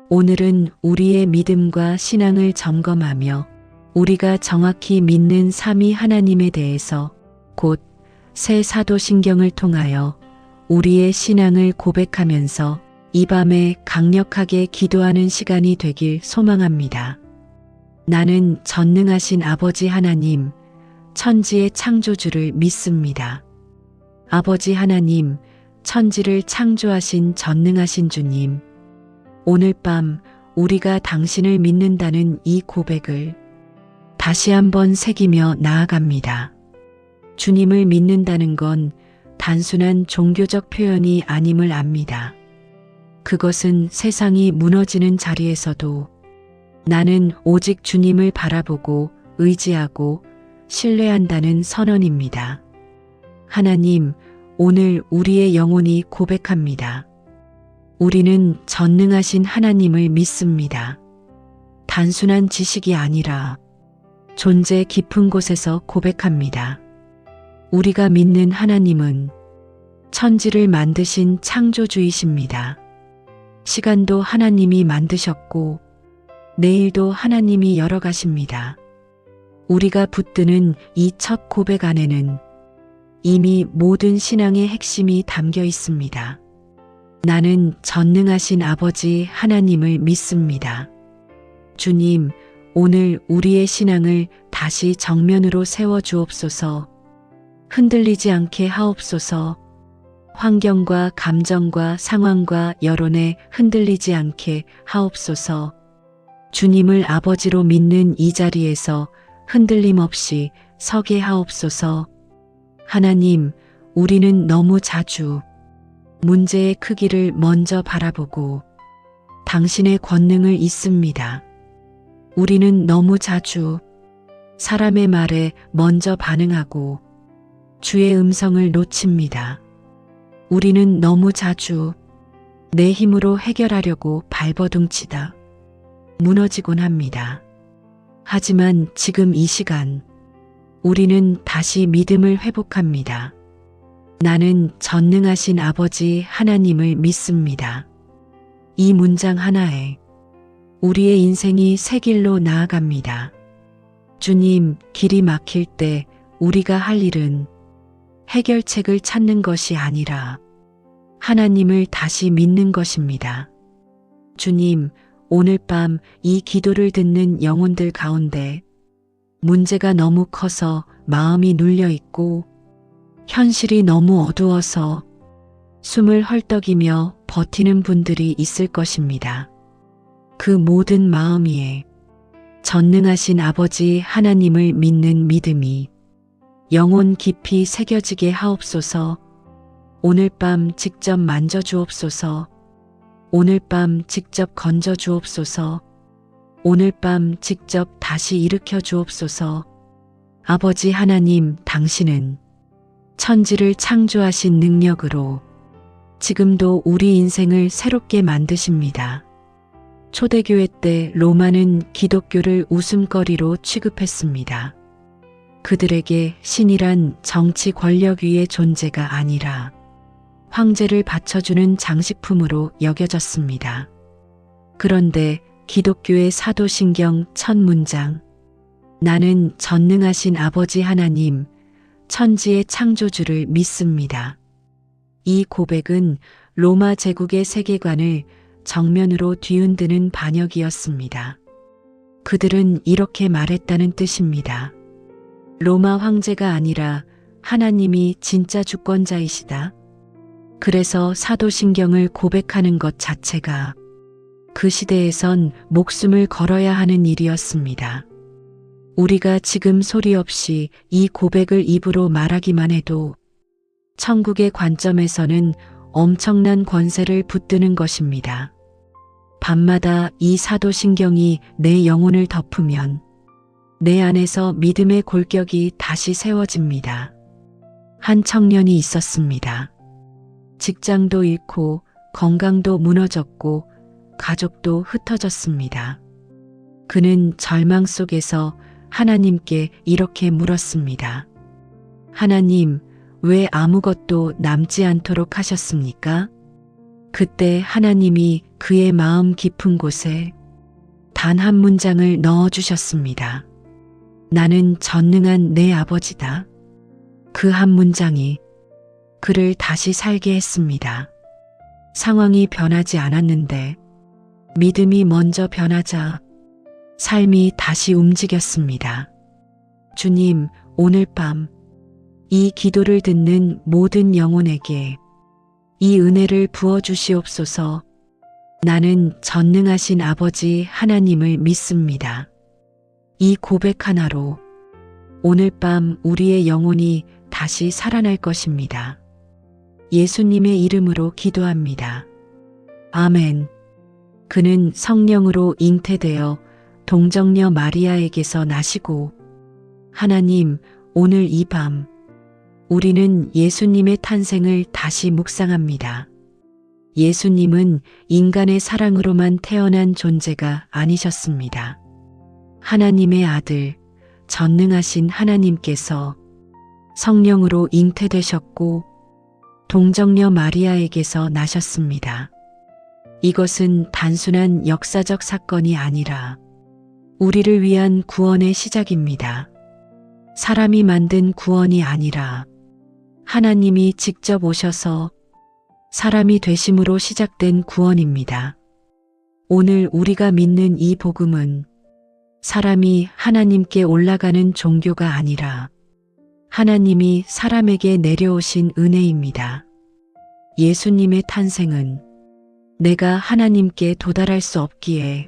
오늘은 우리의 믿음과 신앙을 점검하며 우리가 정확히 믿는 삼위 하나님에 대해서 곧 새 사도신경을 통하여 우리의 신앙을 고백하면서 이 밤에 강력하게 기도하는 시간이 되길 소망합니다. 나는 전능하신 아버지 하나님, 천지의 창조주를 믿습니다. 아버지 하나님, 천지를 창조하신 전능하신 주님, 오늘 밤 우리가 당신을 믿는다는 이 고백을 다시 한번 새기며 나아갑니다. 주님을 믿는다는 건 단순한 종교적 표현이 아님을 압니다. 그것은 세상이 무너지는 자리에서도 나는 오직 주님을 바라보고 의지하고 신뢰한다는 선언입니다. 하나님, 오늘 우리의 영혼이 고백합니다. 우리는 전능하신 하나님을 믿습니다. 단순한 지식이 아니라 존재 깊은 곳에서 고백합니다. 우리가 믿는 하나님은 천지를 만드신 창조주이십니다. 시간도 하나님이 만드셨고 내일도 하나님이 열어가십니다. 우리가 붙드는 이 첫 고백 안에는 이미 모든 신앙의 핵심이 담겨 있습니다. 나는 전능하신 아버지 하나님을 믿습니다. 주님, 오늘 우리의 신앙을 다시 정면으로 세워 주옵소서. 흔들리지 않게 하옵소서. 환경과 감정과 상황과 여론에 흔들리지 않게 하옵소서. 주님을 아버지로 믿는 이 자리에서 흔들림 없이 서게 하옵소서. 하나님, 우리는 너무 자주 문제의 크기를 먼저 바라보고 당신의 권능을 잊습니다. 우리는 너무 자주 사람의 말에 먼저 반응하고 주의 음성을 놓칩니다. 우리는 너무 자주 내 힘으로 해결하려고 발버둥치다 무너지곤 합니다. 하지만 지금 이 시간 우리는 다시 믿음을 회복합니다. 나는 전능하신 아버지 하나님을 믿습니다. 이 문장 하나에 우리의 인생이 새 길로 나아갑니다. 주님, 길이 막힐 때 우리가 할 일은 해결책을 찾는 것이 아니라 하나님을 다시 믿는 것입니다. 주님, 오늘 밤 이 기도를 듣는 영혼들 가운데 문제가 너무 커서 마음이 눌려 있고 현실이 너무 어두워서 숨을 헐떡이며 버티는 분들이 있을 것입니다. 그 모든 마음 위에 전능하신 아버지 하나님을 믿는 믿음이 영혼 깊이 새겨지게 하옵소서. 오늘 밤 직접 만져주옵소서. 오늘 밤 직접 건져주옵소서. 오늘 밤 직접 다시 일으켜 주옵소서. 아버지 하나님, 당신은 천지를 창조하신 능력으로 지금도 우리 인생을 새롭게 만드십니다. 초대교회 때 로마는 기독교를 웃음거리로 취급했습니다. 그들에게 신이란 정치 권력 위의 존재가 아니라 황제를 받쳐주는 장식품으로 여겨졌습니다. 그런데 기독교의 사도신경 첫 문장, 나는 전능하신 아버지 하나님, 천지의 창조주를 믿습니다. 이 고백은 로마 제국의 세계관을 정면으로 뒤흔드는 반역이었습니다. 그들은 이렇게 말했다는 뜻입니다. 로마 황제가 아니라 하나님이 진짜 주권자이시다. 그래서 사도신경을 고백하는 것 자체가 그 시대에선 목숨을 걸어야 하는 일이었습니다. 우리가 지금 소리 없이 이 고백을 입으로 말하기만 해도 천국의 관점에서는 엄청난 권세를 붙드는 것입니다. 밤마다 이 사도신경이 내 영혼을 덮으면 내 안에서 믿음의 골격이 다시 세워집니다. 한 청년이 있었습니다. 직장도 잃고 건강도 무너졌고 가족도 흩어졌습니다. 그는 절망 속에서 하나님께 이렇게 물었습니다. 하나님, 왜 아무것도 남지 않도록 하셨습니까? 그때 하나님이 그의 마음 깊은 곳에 단 한 문장을 넣어 주셨습니다. 나는 전능한 내 아버지다. 그 한 문장이 그를 다시 살게 했습니다. 상황이 변하지 않았는데 믿음이 먼저 변하자 삶이 다시 움직였습니다. 주님, 오늘 밤 이 기도를 듣는 모든 영혼에게 이 은혜를 부어 주시옵소서. 나는 전능하신 아버지 하나님을 믿습니다. 이 고백 하나로 오늘 밤 우리의 영혼이 다시 살아날 것입니다. 예수님의 이름으로 기도합니다. 아멘. 그는 성령으로 잉태되어 동정녀 마리아에게서 나시고 하나님, 오늘 이 밤 우리는 예수님의 탄생을 다시 묵상합니다. 예수님은 인간의 사랑으로만 태어난 존재가 아니셨습니다. 하나님의 아들, 전능하신 하나님께서 성령으로 잉태되셨고 동정녀 마리아에게서 나셨습니다. 이것은 단순한 역사적 사건이 아니라 우리를 위한 구원의 시작입니다. 사람이 만든 구원이 아니라 하나님이 직접 오셔서 사람이 되심으로 시작된 구원입니다. 오늘 우리가 믿는 이 복음은 사람이 하나님께 올라가는 종교가 아니라 하나님이 사람에게 내려오신 은혜입니다. 예수님의 탄생은 내가 하나님께 도달할 수 없기에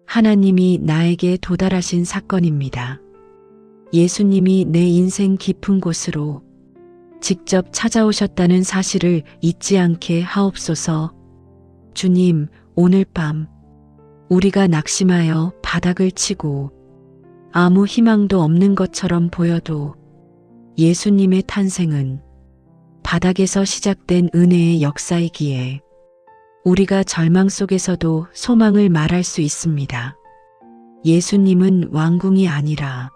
하나님이 나에게 도달하신 사건입니다. 예수님이 내 인생 깊은 곳으로 직접 찾아오셨다는 사실을 잊지 않게 하옵소서. 주님, 오늘 밤 우리가 낙심하여 바닥을 치고 아무 희망도 없는 것처럼 보여도 예수님의 탄생은 바닥에서 시작된 은혜의 역사이기에 우리가 절망 속에서도 소망을 말할 수 있습니다. 예수님은 왕궁이 아니라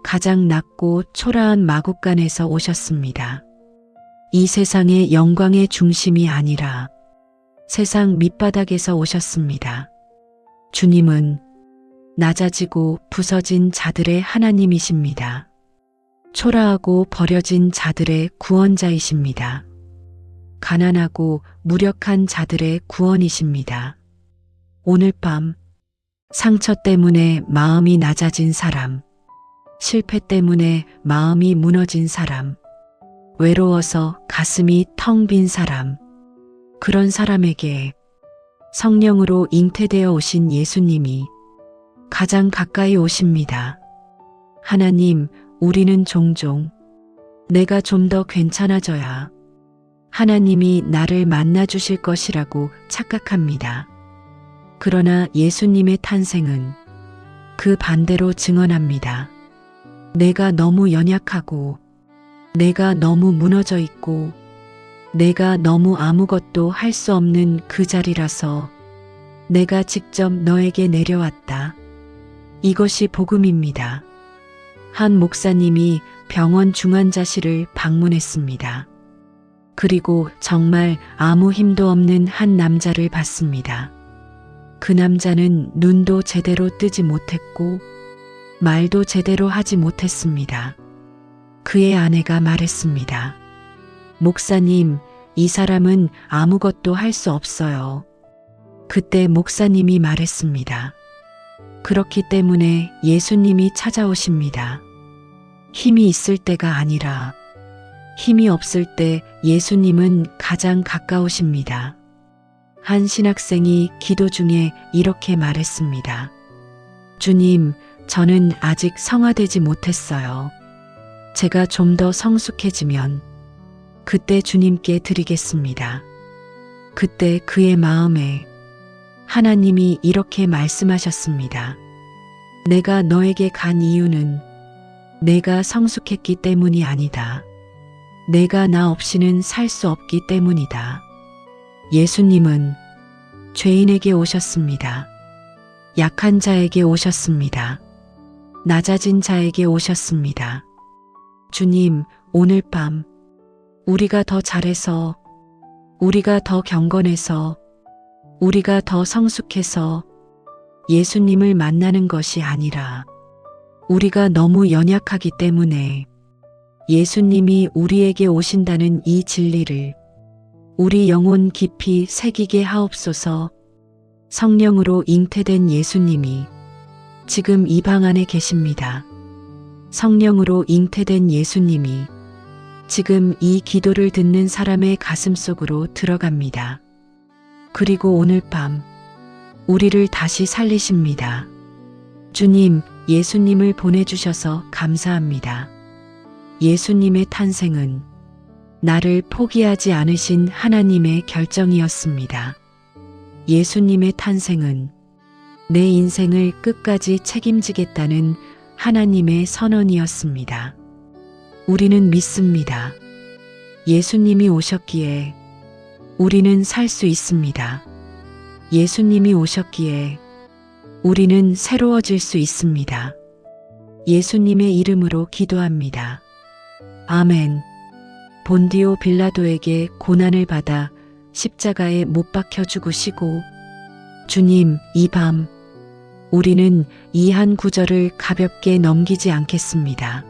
가장 낮고 초라한 마국간에서 오셨습니다. 이 세상의 영광의 중심이 아니라 세상 밑바닥에서 오셨습니다. 주님은 낮아지고 부서진 자들의 하나님이십니다. 초라하고 버려진 자들의 구원자이십니다. 가난하고 무력한 자들의 구원이십니다. 오늘 밤 상처 때문에 마음이 낮아진 사람, 실패 때문에 마음이 무너진 사람, 외로워서 가슴이 텅 빈 사람, 그런 사람에게 성령으로 잉태되어 오신 예수님이 가장 가까이 오십니다. 하나님, 우리는 종종 내가 좀 더 괜찮아져야 하나님이 나를 만나 주실 것이라고 착각합니다. 그러나 예수님의 탄생은 그 반대로 증언합니다. 내가 너무 연약하고 내가 너무 무너져 있고 내가 너무 아무것도 할 수 없는 그 자리라서 내가 직접 너에게 내려왔다. 이것이 복음입니다. 한 목사님이 병원 중환자실을 방문했습니다. 그리고 정말 아무 힘도 없는 한 남자를 봤습니다. 그 남자는 눈도 제대로 뜨지 못했고 말도 제대로 하지 못했습니다. 그의 아내가 말했습니다. 목사님, 이 사람은 아무것도 할 수 없어요. 그때 목사님이 말했습니다. 그렇기 때문에 예수님이 찾아오십니다. 힘이 있을 때가 아니라 힘이 없을 때 예수님은 가장 가까우십니다. 한 신학생이 기도 중에 이렇게 말했습니다. 주님, 저는 아직 성화되지 못했어요. 제가 좀 더 성숙해지면 그때 주님께 드리겠습니다. 그때 그의 마음에 하나님이 이렇게 말씀하셨습니다. 내가 너에게 간 이유는 내가 성숙했기 때문이 아니다. 내가 나 없이는 살 수 없기 때문이다. 예수님은 죄인에게 오셨습니다. 약한 자에게 오셨습니다. 낮아진 자에게 오셨습니다. 주님, 오늘 밤 우리가 더 잘해서, 우리가 더 경건해서, 우리가 더 성숙해서 예수님을 만나는 것이 아니라 우리가 너무 연약하기 때문에 예수님이 우리에게 오신다는 이 진리를 우리 영혼 깊이 새기게 하옵소서. 성령으로 잉태된 예수님이 지금 이 방 안에 계십니다. 성령으로 잉태된 예수님이 지금 이 기도를 듣는 사람의 가슴 속으로 들어갑니다. 그리고 오늘 밤 우리를 다시 살리십니다. 주님, 예수님을 보내주셔서 감사합니다. 예수님의 탄생은 나를 포기하지 않으신 하나님의 결정이었습니다. 예수님의 탄생은 내 인생을 끝까지 책임지겠다는 하나님의 선언이었습니다. 우리는 믿습니다. 예수님이 오셨기에 우리는 살 수 있습니다. 예수님이 오셨기에 우리는 새로워질 수 있습니다. 예수님의 이름으로 기도합니다. 아멘. 본디오 빌라도에게 고난을 받아 십자가에 못 박혀 죽으시고 주님, 이 밤 우리는 이 한 구절을 가볍게 넘기지 않겠습니다.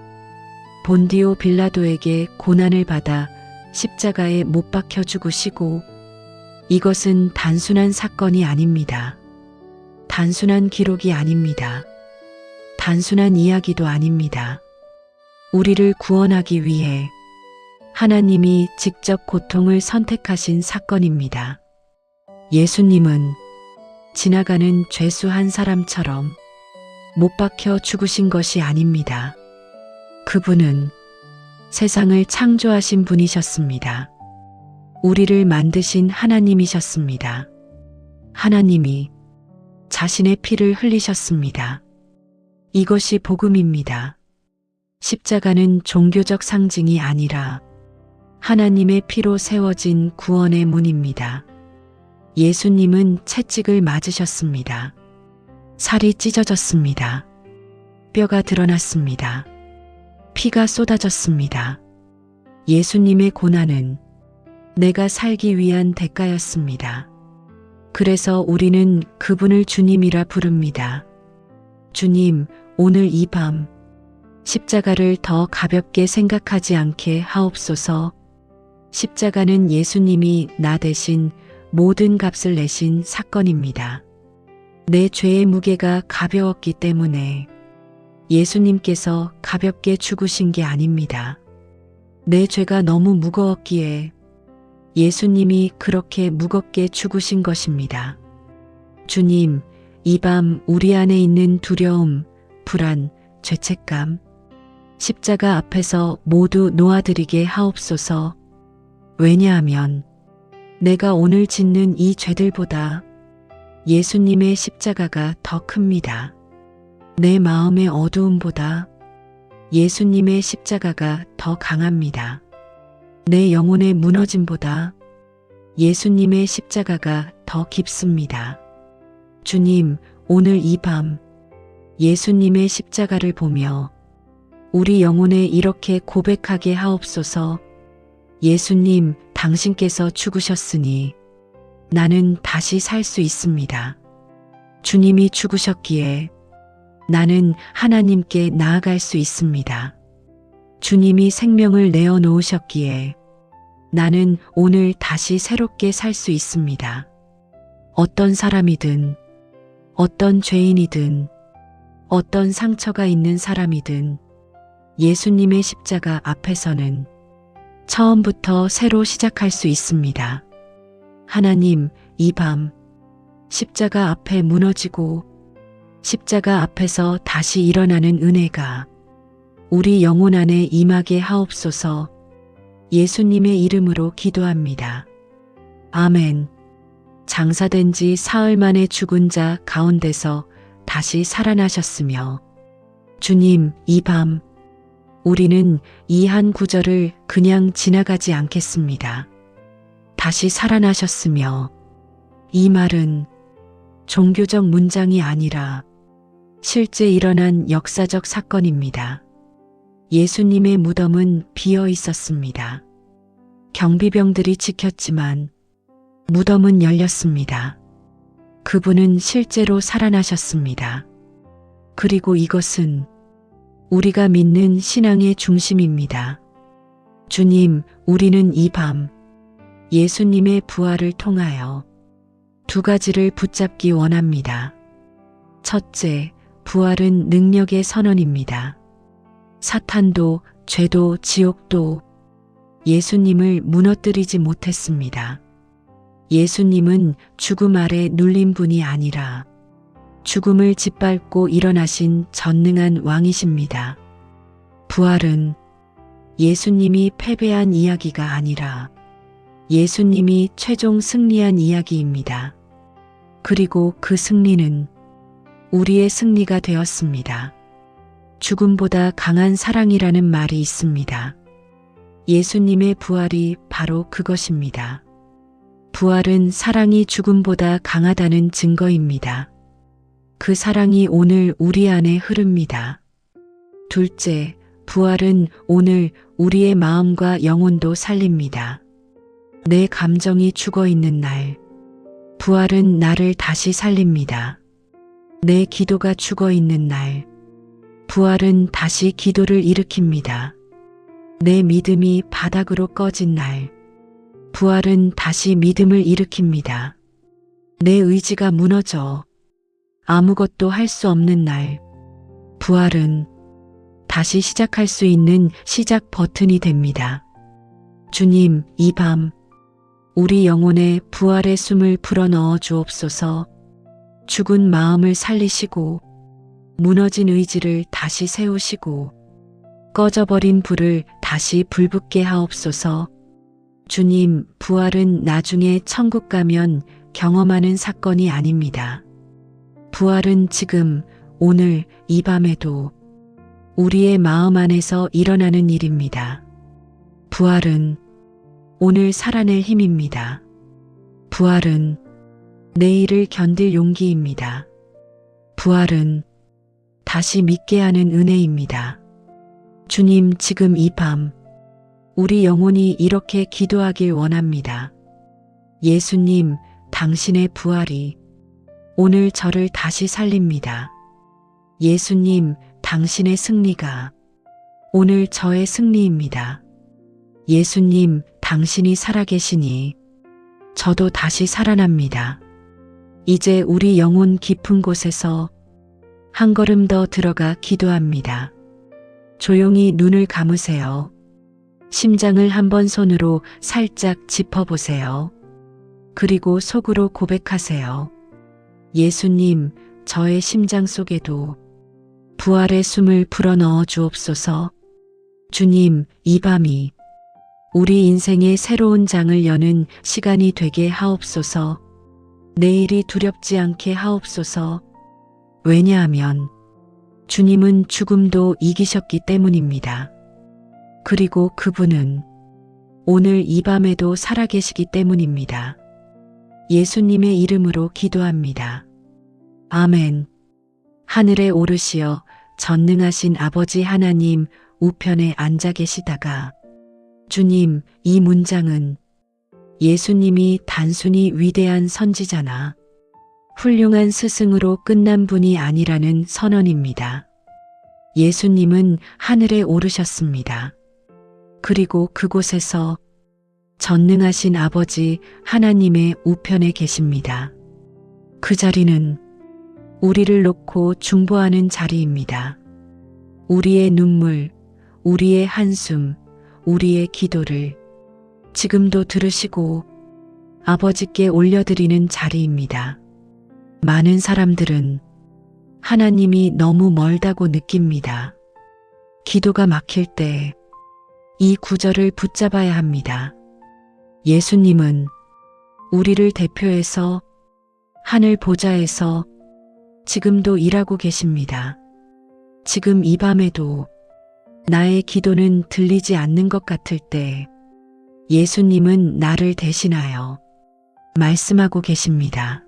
본디오 빌라도에게 고난을 받아 십자가에 못 박혀 죽으시고 이것은 단순한 사건이 아닙니다. 단순한 기록이 아닙니다. 단순한 이야기도 아닙니다. 우리를 구원하기 위해 하나님이 직접 고통을 선택하신 사건입니다. 예수님은 지나가는 죄수 한 사람처럼 못 박혀 죽으신 것이 아닙니다. 그분은 세상을 창조하신 분이셨습니다. 우리를 만드신 하나님이셨습니다. 하나님이 자신의 피를 흘리셨습니다. 이것이 복음입니다. 십자가는 종교적 상징이 아니라 하나님의 피로 세워진 구원의 문입니다. 예수님은 채찍을 맞으셨습니다. 살이 찢어졌습니다. 뼈가 드러났습니다. 피가 쏟아졌습니다. 예수님의 고난은 내가 살기 위한 대가였습니다. 그래서 우리는 그분을 주님이라 부릅니다. 주님, 오늘 이 밤 십자가를 더 가볍게 생각하지 않게 하옵소서. 십자가는 예수님이 나 대신 모든 값을 내신 사건입니다. 내 죄의 무게가 가벼웠기 때문에 예수님께서 가볍게 죽으신 게 아닙니다. 내 죄가 너무 무거웠기에 예수님이 그렇게 무겁게 죽으신 것입니다. 주님, 이 밤 우리 안에 있는 두려움, 불안, 죄책감, 십자가 앞에서 모두 놓아드리게 하옵소서. 왜냐하면 내가 오늘 짓는 이 죄들보다 예수님의 십자가가 더 큽니다. 내 마음의 어두움보다 예수님의 십자가가 더 강합니다. 내 영혼의 무너짐보다 예수님의 십자가가 더 깊습니다. 주님, 오늘 이 밤 예수님의 십자가를 보며 우리 영혼에 이렇게 고백하게 하옵소서. 예수님, 당신께서 죽으셨으니 나는 다시 살 수 있습니다. 주님이 죽으셨기에 나는 하나님께 나아갈 수 있습니다. 주님이 생명을 내어 놓으셨기에 나는 오늘 다시 새롭게 살 수 있습니다. 어떤 사람이든, 어떤 죄인이든, 어떤 상처가 있는 사람이든 예수님의 십자가 앞에서는 처음부터 새로 시작할 수 있습니다. 하나님, 이 밤 십자가 앞에 무너지고 십자가 앞에서 다시 일어나는 은혜가 우리 영혼 안에 임하게 하옵소서. 예수님의 이름으로 기도합니다. 아멘. 장사된 지 사흘 만에 죽은 자 가운데서 다시 살아나셨으며 주님, 이 밤 우리는 이 한 구절을 그냥 지나가지 않겠습니다. 다시 살아나셨으며 이 말은 종교적 문장이 아니라 실제 일어난 역사적 사건입니다. 예수님의 무덤은 비어 있었습니다. 경비병들이 지켰지만 무덤은 열렸습니다. 그분은 실제로 살아나셨습니다. 그리고 이것은 우리가 믿는 신앙의 중심입니다. 주님, 우리는 이 밤 예수님의 부활을 통하여 두 가지를 붙잡기 원합니다. 첫째, 부활은 능력의 선언입니다. 사탄도 죄도 지옥도 예수님을 무너뜨리지 못했습니다. 예수님은 죽음 아래 눌린 분이 아니라 죽음을 짓밟고 일어나신 전능한 왕이십니다. 부활은 예수님이 패배한 이야기가 아니라 예수님이 최종 승리한 이야기입니다. 그리고 그 승리는 우리의 승리가 되었습니다. 죽음보다 강한 사랑이라는 말이 있습니다. 예수님의 부활이 바로 그것입니다. 부활은 사랑이 죽음보다 강하다는 증거입니다. 그 사랑이 오늘 우리 안에 흐릅니다. 둘째, 부활은 오늘 우리의 마음과 영혼도 살립니다. 내 감정이 죽어 있는 날, 부활은 나를 다시 살립니다. 내 기도가 죽어 있는 날, 부활은 다시 기도를 일으킵니다. 내 믿음이 바닥으로 꺼진 날, 부활은 다시 믿음을 일으킵니다. 내 의지가 무너져 아무것도 할 수 없는 날, 부활은 다시 시작할 수 있는 시작 버튼이 됩니다. 주님, 이 밤 우리 영혼에 부활의 숨을 불어넣어 주옵소서. 죽은 마음을 살리시고 무너진 의지를 다시 세우시고 꺼져버린 불을 다시 불붙게 하옵소서. 주님, 부활은 나중에 천국 가면 경험하는 사건이 아닙니다. 부활은 지금, 오늘, 이 밤에도 우리의 마음 안에서 일어나는 일입니다. 부활은 오늘 살아낼 힘입니다. 부활은 내일을 견딜 용기입니다. 부활은 다시 믿게 하는 은혜입니다. 주님, 지금 이 밤 우리 영혼이 이렇게 기도하길 원합니다. 예수님, 당신의 부활이 오늘 저를 다시 살립니다. 예수님, 당신의 승리가 오늘 저의 승리입니다. 예수님, 당신이 살아계시니 저도 다시 살아납니다. 이제 우리 영혼 깊은 곳에서 한 걸음 더 들어가 기도합니다. 조용히 눈을 감으세요. 심장을 한번 손으로 살짝 짚어보세요. 그리고 속으로 고백하세요. 예수님, 저의 심장 속에도 부활의 숨을 불어넣어 주옵소서. 주님, 이 밤이 우리 인생의 새로운 장을 여는 시간이 되게 하옵소서. 내일이 두렵지 않게 하옵소서. 왜냐하면 주님은 죽음도 이기셨기 때문입니다. 그리고 그분은 오늘 이 밤에도 살아계시기 때문입니다. 예수님의 이름으로 기도합니다. 아멘. 하늘에 오르시어 전능하신 아버지 하나님 우편에 앉아 계시다가 주님, 이 문장은 예수님이 단순히 위대한 선지자나 훌륭한 스승으로 끝난 분이 아니라는 선언입니다. 예수님은 하늘에 오르셨습니다. 그리고 그곳에서 전능하신 아버지 하나님의 우편에 계십니다. 그 자리는 우리를 놓고 중보하는 자리입니다. 우리의 눈물, 우리의 한숨, 우리의 기도를 지금도 들으시고 아버지께 올려드리는 자리입니다. 많은 사람들은 하나님이 너무 멀다고 느낍니다. 기도가 막힐 때 이 구절을 붙잡아야 합니다. 예수님은 우리를 대표해서 하늘 보좌에서 지금도 일하고 계십니다. 지금 이 밤에도 나의 기도는 들리지 않는 것 같을 때 예수님은 나를 대신하여 말씀하고 계십니다.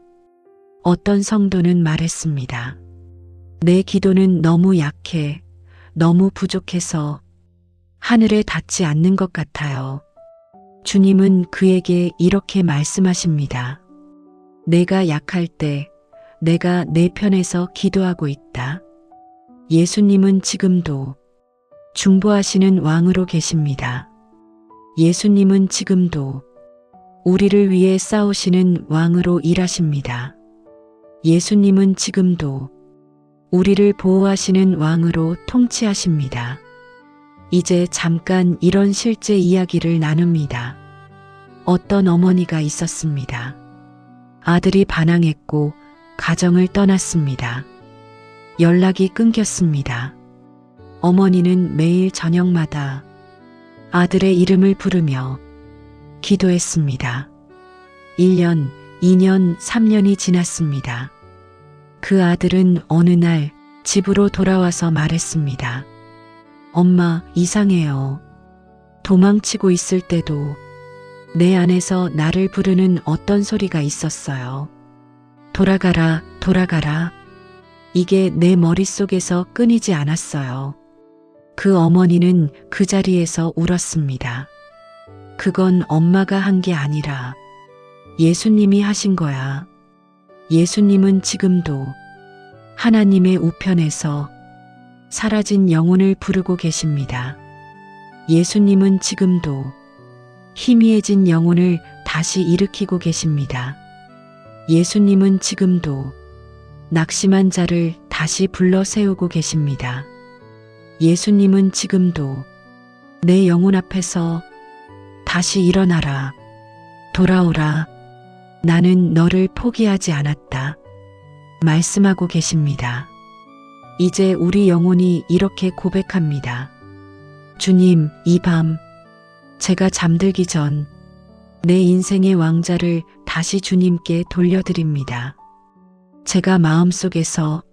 어떤 성도는 말했습니다. 내 기도는 너무 약해, 너무 부족해서 하늘에 닿지 않는 것 같아요. 주님은 그에게 이렇게 말씀하십니다. 내가 약할 때 내가 내 편에서 기도하고 있다. 예수님은 지금도 중보하시는 왕으로 계십니다. 예수님은 지금도 우리를 위해 싸우시는 왕으로 일하십니다. 예수님은 지금도 우리를 보호하시는 왕으로 통치하십니다. 이제 잠깐 이런 실제 이야기를 나눕니다. 어떤 어머니가 있었습니다. 아들이 반항했고 가정을 떠났습니다. 연락이 끊겼습니다. 어머니는 매일 저녁마다 아들의 이름을 부르며 기도했습니다. 1년, 2년, 3년이 지났습니다. 그 아들은 어느 날 집으로 돌아와서 말했습니다. 엄마, 이상해요. 도망치고 있을 때도 내 안에서 나를 부르는 어떤 소리가 있었어요. 돌아가라, 돌아가라. 이게 내 머릿속에서 끊이지 않았어요. 그 어머니는 그 자리에서 울었습니다. 그건 엄마가 한 게 아니라 예수님이 하신 거야. 예수님은 지금도 하나님의 우편에서 사라진 영혼을 부르고 계십니다. 예수님은 지금도 희미해진 영혼을 다시 일으키고 계십니다. 예수님은 지금도 낙심한 자를 다시 불러 세우고 계십니다. 예수님은 지금도 내 영혼 앞에서 다시 일어나라, 돌아오라, 나는 너를 포기하지 않았다 말씀하고 계십니다. 이제 우리 영혼이 이렇게 고백합니다. 주님, 이 밤 제가 잠들기 전 내 인생의 왕자를 다시 주님께 돌려드립니다. 제가 마음속에서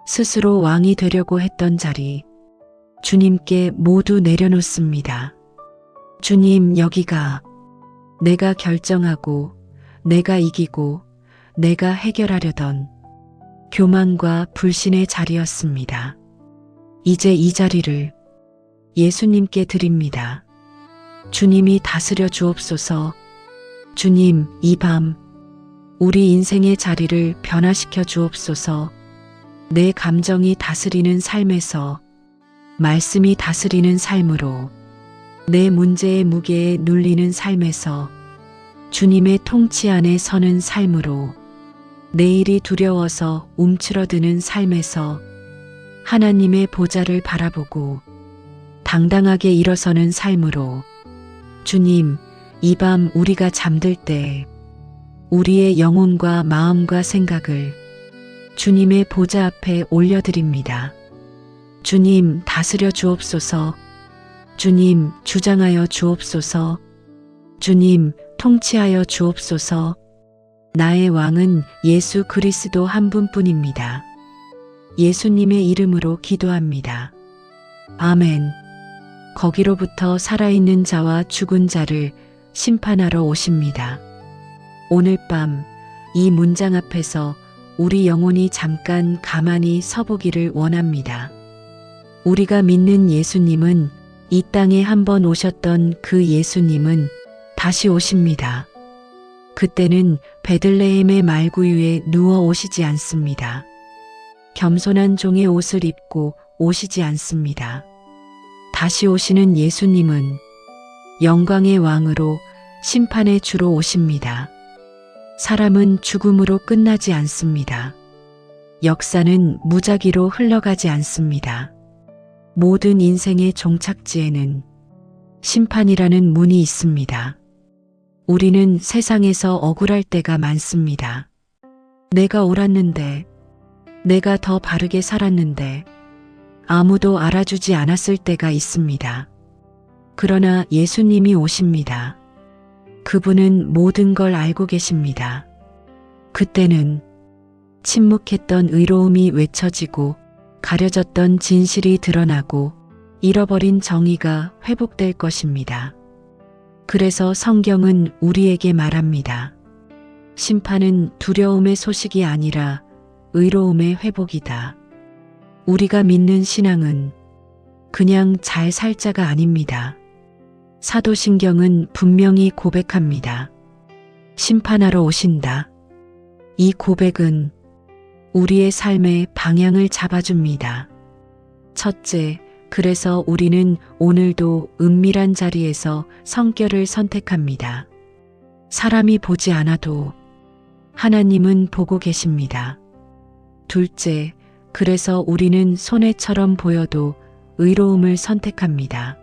스스로 왕이 되려고 했던 자리 주님께 모두 내려놓습니다. 주님, 여기가 내가 결정하고 내가 이기고 내가 해결하려던 교만과 불신의 자리였습니다. 이제 이 자리를 예수님께 드립니다. 주님이 다스려 주옵소서. 주님, 이 밤 우리 인생의 자리를 변화시켜 주옵소서. 내 감정이 다스리는 삶에서 말씀이 다스리는 삶으로, 내 문제의 무게에 눌리는 삶에서 주님의 통치 안에 서는 삶으로, 내일이 두려워서 움츠러드는 삶에서 하나님의 보좌를 바라보고 당당하게 일어서는 삶으로, 주님, 이 밤 우리가 잠들 때 우리의 영혼과 마음과 생각을 주님의 보좌 앞에 올려드립니다. 주님, 다스려 주옵소서. 주님, 주장하여 주옵소서. 주님, 통치하여 주옵소서. 나의 왕은 예수 그리스도 한 분뿐입니다. 예수님의 이름으로 기도합니다. 아멘. 거기로부터 살아있는 자와 죽은 자를 심판하러 오십니다. 오늘 밤 이 문장 앞에서 우리 영혼이 잠깐 가만히 서보기를 원합니다. 우리가 믿는 예수님은 이 땅에 한번 오셨던 그 예수님은 다시 오십니다. 그때는 베들레헴의 말구유에 누워 오시지 않습니다. 겸손한 종의 옷을 입고 오시지 않습니다. 다시 오시는 예수님은 영광의 왕으로 심판의 주로 오십니다. 사람은 죽음으로 끝나지 않습니다. 역사는 무작위로 흘러가지 않습니다. 모든 인생의 종착지에는 심판이라는 문이 있습니다. 우리는 세상에서 억울할 때가 많습니다. 내가 옳았는데, 내가 더 바르게 살았는데 아무도 알아주지 않았을 때가 있습니다. 그러나 예수님이 오십니다. 그분은 모든 걸 알고 계십니다. 그때는 침묵했던 의로움이 외쳐지고 가려졌던 진실이 드러나고 잃어버린 정의가 회복될 것입니다. 그래서 성경은 우리에게 말합니다. 심판은 두려움의 소식이 아니라 의로움의 회복이다. 우리가 믿는 신앙은 그냥 잘 살 자가 아닙니다. 사도신경은 분명히 고백합니다. 심판하러 오신다. 이 고백은 우리의 삶의 방향을 잡아줍니다. 첫째, 그래서 우리는 오늘도 은밀한 자리에서 성결을 선택합니다. 사람이 보지 않아도 하나님은 보고 계십니다. 둘째, 그래서 우리는 손해처럼 보여도 의로움을 선택합니다.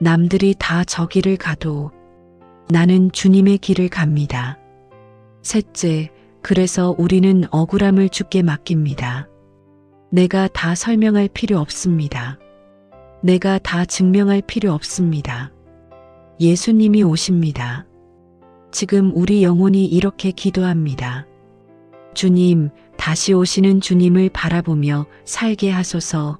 남들이 다 저 길을 가도 나는 주님의 길을 갑니다. 셋째, 그래서 우리는 억울함을 주께 맡깁니다. 내가 다 설명할 필요 없습니다. 내가 다 증명할 필요 없습니다. 예수님이 오십니다. 지금 우리 영혼이 이렇게 기도합니다. 주님, 다시 오시는 주님을 바라보며 살게 하소서.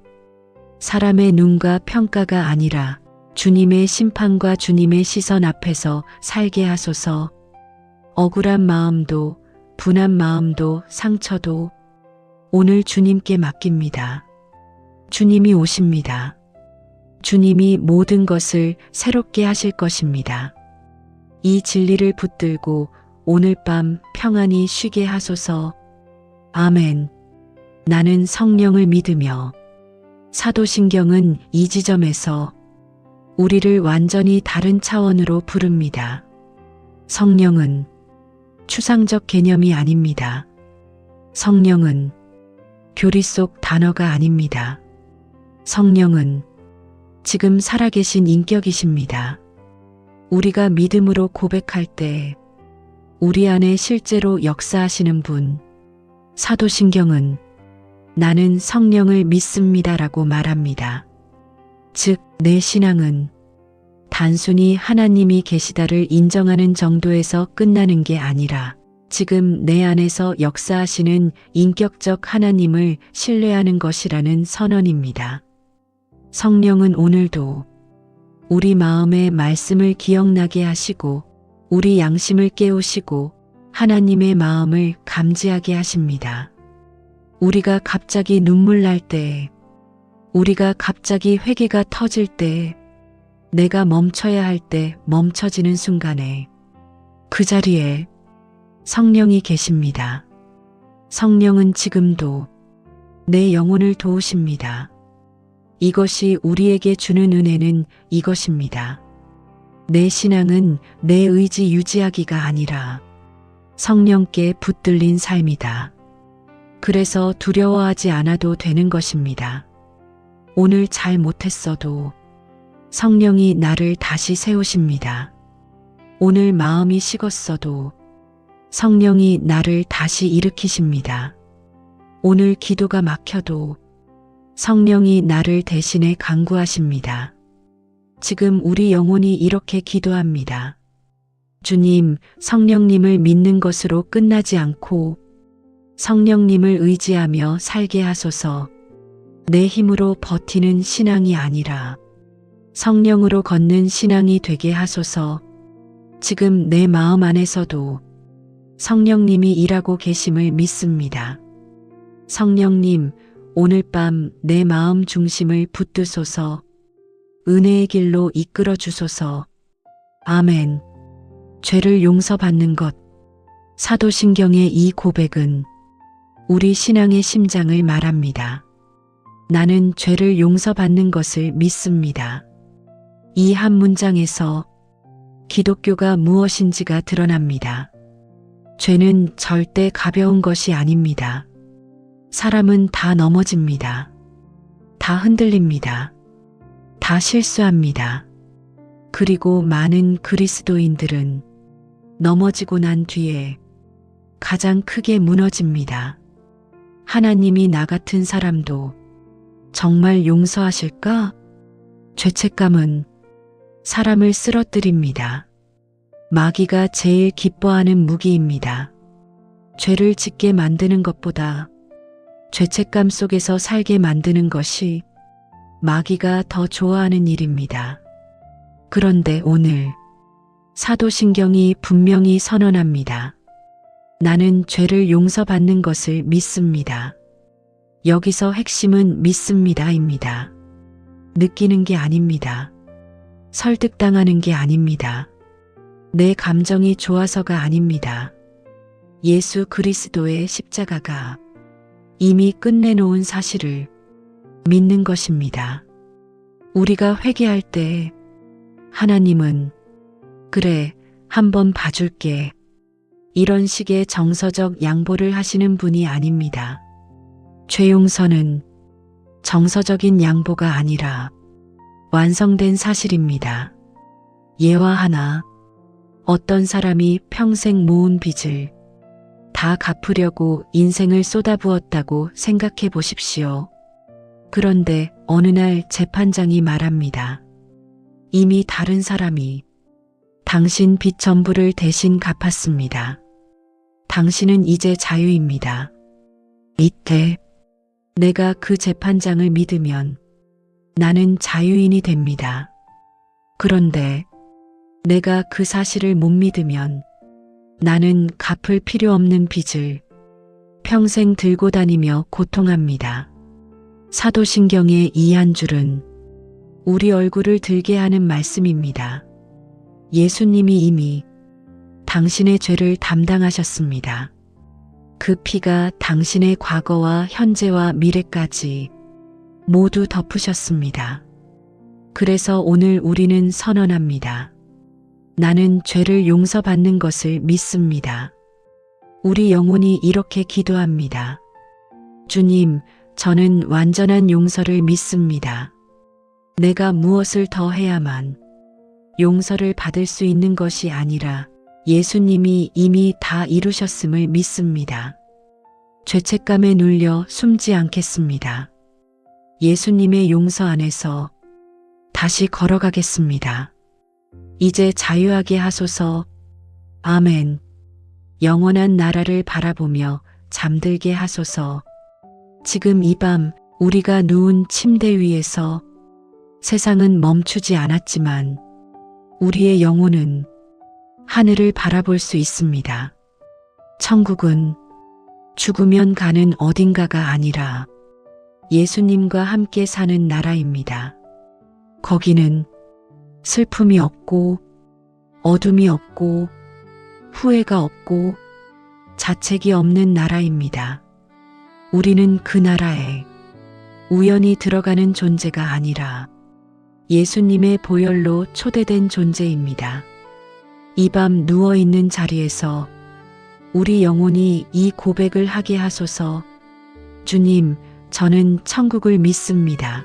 사람의 눈과 평가가 아니라 주님의 심판과 주님의 시선 앞에서 살게 하소서. 억울한 마음도 분한 마음도 상처도 오늘 주님께 맡깁니다. 주님이 오십니다. 주님이 모든 것을 새롭게 하실 것입니다. 이 진리를 붙들고 오늘 밤 평안히 쉬게 하소서. 아멘. 나는 성령을 믿으며 사도신경은 이 지점에서 우리를 완전히 다른 차원으로 부릅니다. 성령은 추상적 개념이 아닙니다. 성령은 교리 속 단어가 아닙니다. 성령은 지금 살아계신 인격이십니다. 우리가 믿음으로 고백할 때 우리 안에 실제로 역사하시는 분, 사도신경은 나는 성령을 믿습니다라고 말합니다. 즉, 내 신앙은 단순히 하나님이 계시다를 인정하는 정도에서 끝나는 게 아니라 지금 내 안에서 역사하시는 인격적 하나님을 신뢰하는 것이라는 선언입니다. 성령은 오늘도 우리 마음의 말씀을 기억나게 하시고 우리 양심을 깨우시고 하나님의 마음을 감지하게 하십니다. 우리가 갑자기 눈물 날 때, 우리가 갑자기 회개가 터질 때, 내가 멈춰야 할 때 멈춰지는 순간에 그 자리에 성령이 계십니다. 성령은 지금도 내 영혼을 도우십니다. 이것이 우리에게 주는 은혜는 이것입니다. 내 신앙은 내 의지 유지하기가 아니라 성령께 붙들린 삶이다. 그래서 두려워하지 않아도 되는 것입니다. 오늘 잘 못했어도 성령이 나를 다시 세우십니다. 오늘 마음이 식었어도 성령이 나를 다시 일으키십니다. 오늘 기도가 막혀도 성령이 나를 대신해 간구하십니다. 지금 우리 영혼이 이렇게 기도합니다. 주님, 성령님을 믿는 것으로 끝나지 않고 성령님을 의지하며 살게 하소서. 내 힘으로 버티는 신앙이 아니라 성령으로 걷는 신앙이 되게 하소서. 지금 내 마음 안에서도 성령님이 일하고 계심을 믿습니다. 성령님, 오늘 밤 내 마음 중심을 붙드소서. 은혜의 길로 이끌어 주소서. 아멘. 죄를 용서받는 것. 사도신경의 이 고백은 우리 신앙의 심장을 말합니다. 나는 죄를 용서받는 것을 믿습니다. 이 한 문장에서 기독교가 무엇인지가 드러납니다. 죄는 절대 가벼운 것이 아닙니다. 사람은 다 넘어집니다. 다 흔들립니다. 다 실수합니다. 그리고 많은 그리스도인들은 넘어지고 난 뒤에 가장 크게 무너집니다. 하나님이 나 같은 사람도 정말 용서하실까? 죄책감은 사람을 쓰러뜨립니다. 마귀가 제일 기뻐하는 무기입니다. 죄를 짓게 만드는 것보다 죄책감 속에서 살게 만드는 것이 마귀가 더 좋아하는 일입니다. 그런데 오늘 사도신경이 분명히 선언합니다. 나는 죄를 용서받는 것을 믿습니다. 여기서 핵심은 믿습니다입니다. 느끼는 게 아닙니다. 설득당하는 게 아닙니다. 내 감정이 좋아서가 아닙니다. 예수 그리스도의 십자가가 이미 끝내놓은 사실을 믿는 것입니다. 우리가 회개할 때 하나님은 그래, 한번 봐줄게, 이런 식의 정서적 양보를 하시는 분이 아닙니다. 죄 용서는 정서적인 양보가 아니라 완성된 사실입니다. 예화하나, 어떤 사람이 평생 모은 빚을 다 갚으려고 인생을 쏟아부었다고 생각해 보십시오. 그런데 어느 날 재판장이 말합니다. 이미 다른 사람이 당신 빚 전부를 대신 갚았습니다. 당신은 이제 자유입니다. 이때 내가 그 재판장을 믿으면 나는 자유인이 됩니다. 그런데 내가 그 사실을 못 믿으면 나는 갚을 필요 없는 빚을 평생 들고 다니며 고통합니다. 사도신경의 이 한 줄은 우리 얼굴을 들게 하는 말씀입니다. 예수님이 이미 당신의 죄를 담당하셨습니다. 그 피가 당신의 과거와 현재와 미래까지 모두 덮으셨습니다. 그래서 오늘 우리는 선언합니다. 나는 죄를 용서받는 것을 믿습니다. 우리 영혼이 이렇게 기도합니다. 주님, 저는 완전한 용서를 믿습니다. 내가 무엇을 더 해야만 용서를 받을 수 있는 것이 아니라 예수님이 이미 다 이루셨음을 믿습니다. 죄책감에 눌려 숨지 않겠습니다. 예수님의 용서 안에서 다시 걸어가겠습니다. 이제 자유하게 하소서. 아멘. 영원한 나라를 바라보며 잠들게 하소서. 지금 이 밤 우리가 누운 침대 위에서 세상은 멈추지 않았지만 우리의 영혼은 하늘을 바라볼 수 있습니다. 천국은 죽으면 가는 어딘가가 아니라 예수님과 함께 사는 나라입니다. 거기는 슬픔이 없고 어둠이 없고 후회가 없고 자책이 없는 나라입니다. 우리는 그 나라에 우연히 들어가는 존재가 아니라 예수님의 보혈로 초대된 존재입니다. 이 밤 누워있는 자리에서 우리 영혼이 이 고백을 하게 하소서. 주님, 저는 천국을 믿습니다.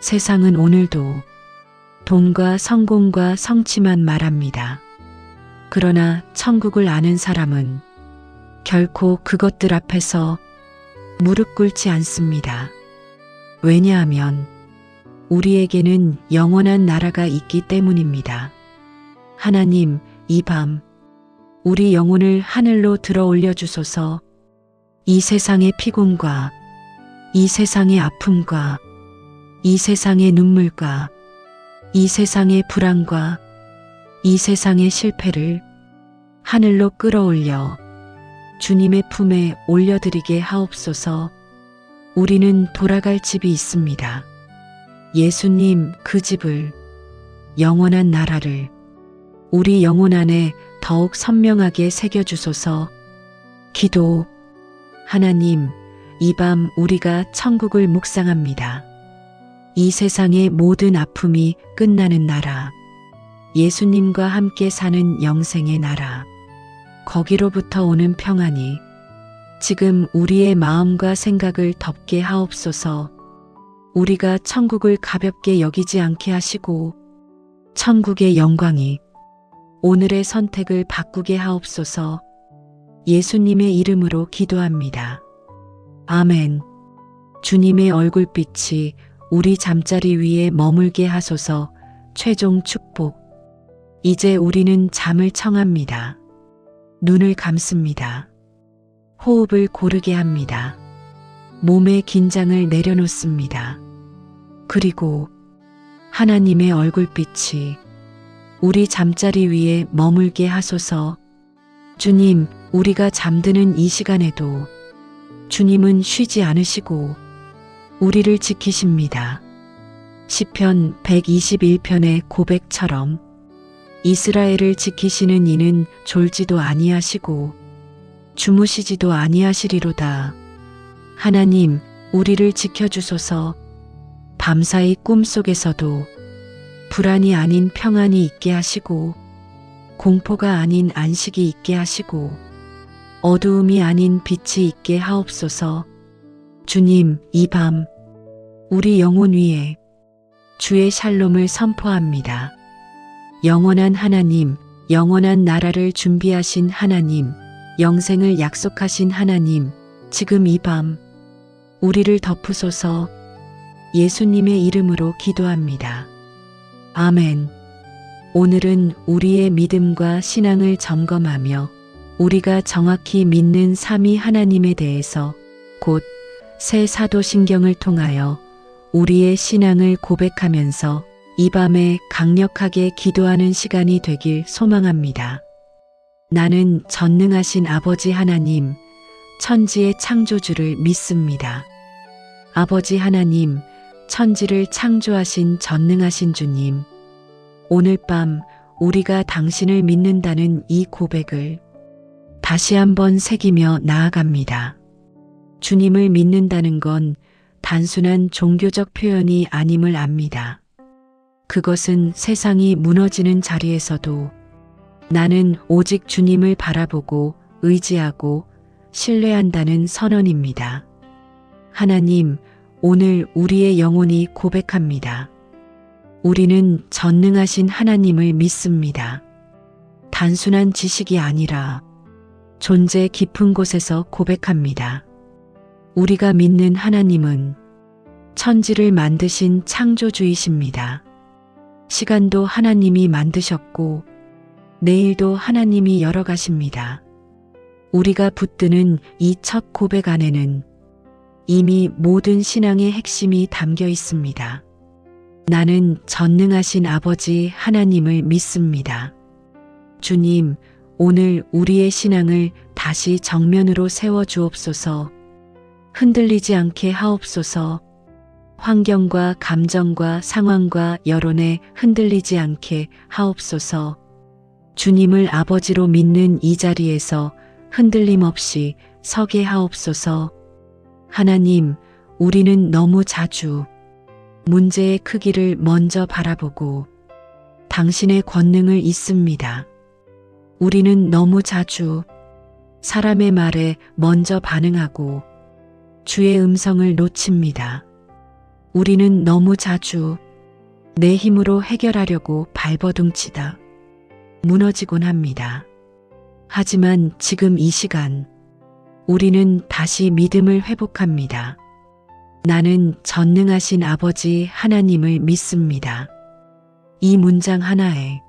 세상은 오늘도 돈과 성공과 성취만 말합니다. 그러나 천국을 아는 사람은 결코 그것들 앞에서 무릎 꿇지 않습니다. 왜냐하면 우리에게는 영원한 나라가 있기 때문입니다. 하나님, 이 밤 우리 영혼을 하늘로 들어 올려주소서. 이 세상의 피곤과 이 세상의 아픔과 이 세상의 눈물과 이 세상의 불안과 이 세상의 실패를 하늘로 끌어올려 주님의 품에 올려드리게 하옵소서. 우리는 돌아갈 집이 있습니다. 예수님, 그 집을, 영원한 나라를 우리 영혼 안에 더욱 선명하게 새겨주소서. 기도. 하나님, 이 밤 우리가 천국을 묵상합니다. 이 세상의 모든 아픔이 끝나는 나라, 예수님과 함께 사는 영생의 나라, 거기로부터 오는 평안이 지금 우리의 마음과 생각을 덮게 하옵소서. 우리가 천국을 가볍게 여기지 않게 하시고 천국의 영광이 오늘의 선택을 바꾸게 하옵소서. 예수님의 이름으로 기도합니다. 아멘. 주님의 얼굴빛이 우리 잠자리 위에 머물게 하소서. 최종 축복. 이제 우리는 잠을 청합니다. 눈을 감습니다. 호흡을 고르게 합니다. 몸의 긴장을 내려놓습니다. 그리고 하나님의 얼굴빛이 우리 잠자리 위에 머물게 하소서. 주님, 우리가 잠드는 이 시간에도 주님은 쉬지 않으시고 우리를 지키십니다. 시편 121편의 고백처럼 이스라엘을 지키시는 이는 졸지도 아니하시고 주무시지도 아니하시리로다. 하나님, 우리를 지켜주소서. 밤사이 꿈속에서도 불안이 아닌 평안이 있게 하시고, 공포가 아닌 안식이 있게 하시고, 어두움이 아닌 빛이 있게 하옵소서. 주님, 이 밤 우리 영혼 위에 주의 샬롬을 선포합니다. 영원한 하나님, 영원한 나라를 준비하신 하나님, 영생을 약속하신 하나님, 지금 이 밤 우리를 덮으소서. 예수님의 이름으로 기도합니다. 아멘. 오늘은 우리의 믿음과 신앙을 점검하며 우리가 정확히 믿는 삼위 하나님에 대해서 곧 새 사도신경을 통하여 우리의 신앙을 고백하면서 이 밤에 강력하게 기도하는 시간이 되길 소망합니다. 나는 전능하신 아버지 하나님, 천지의 창조주를 믿습니다. 아버지 하나님, 천지를 창조하신 전능하신 주님, 오늘 밤 우리가 당신을 믿는다는 이 고백을 다시 한번 새기며 나아갑니다. 주님을 믿는다는 건 단순한 종교적 표현이 아님을 압니다. 그것은 세상이 무너지는 자리에서도 나는 오직 주님을 바라보고 의지하고 신뢰한다는 선언입니다. 하나님, 오늘 우리의 영혼이 고백합니다. 우리는 전능하신 하나님을 믿습니다. 단순한 지식이 아니라 존재 깊은 곳에서 고백합니다. 우리가 믿는 하나님은 천지를 만드신 창조주이십니다. 시간도 하나님이 만드셨고 내일도 하나님이 열어가십니다. 우리가 붙드는 이 첫 고백 안에는 이미 모든 신앙의 핵심이 담겨 있습니다. 나는 전능하신 아버지 하나님을 믿습니다. 주님, 오늘 우리의 신앙을 다시 정면으로 세워 주옵소서. 흔들리지 않게 하옵소서. 환경과 감정과 상황과 여론에 흔들리지 않게 하옵소서. 주님을 아버지로 믿는 이 자리에서 흔들림 없이 서게 하옵소서. 하나님, 우리는 너무 자주 문제의 크기를 먼저 바라보고 당신의 권능을 잊습니다. 우리는 너무 자주 사람의 말에 먼저 반응하고 주의 음성을 놓칩니다. 우리는 너무 자주 내 힘으로 해결하려고 발버둥치다 무너지곤 합니다. 하지만 지금 이 시간 우리는 다시 믿음을 회복합니다. 나는 전능하신 아버지 하나님을 믿습니다. 이 문장 하나에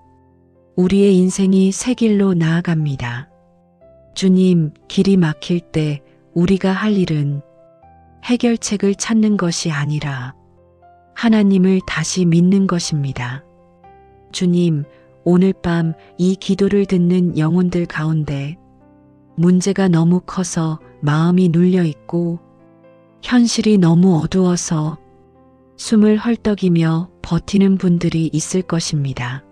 우리의 인생이 새 길로 나아갑니다. 주님, 길이 막힐 때 우리가 할 일은 해결책을 찾는 것이 아니라 하나님을 다시 믿는 것입니다. 주님, 오늘 밤 이 기도를 듣는 영혼들 가운데 문제가 너무 커서 마음이 눌려 있고 현실이 너무 어두워서 숨을 헐떡이며 버티는 분들이 있을 것입니다.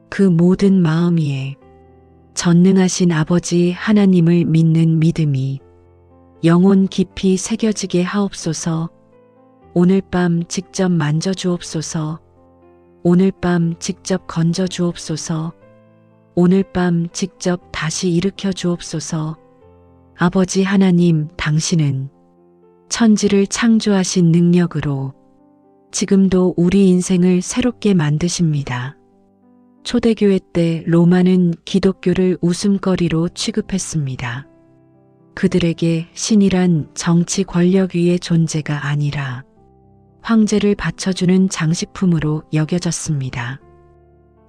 그 모든 마음 위에 전능하신 아버지 하나님을 믿는 믿음이 영혼 깊이 새겨지게 하옵소서. 오늘 밤 직접 만져주옵소서. 오늘 밤 직접 건져주옵소서. 오늘 밤 직접 다시 일으켜 주옵소서. 아버지 하나님, 당신은 천지를 창조하신 능력으로 지금도 우리 인생을 새롭게 만드십니다. 초대교회 때 로마는 기독교를 웃음거리로 취급했습니다. 그들에게 신이란 정치 권력 위의 존재가 아니라 황제를 받쳐주는 장식품으로 여겨졌습니다.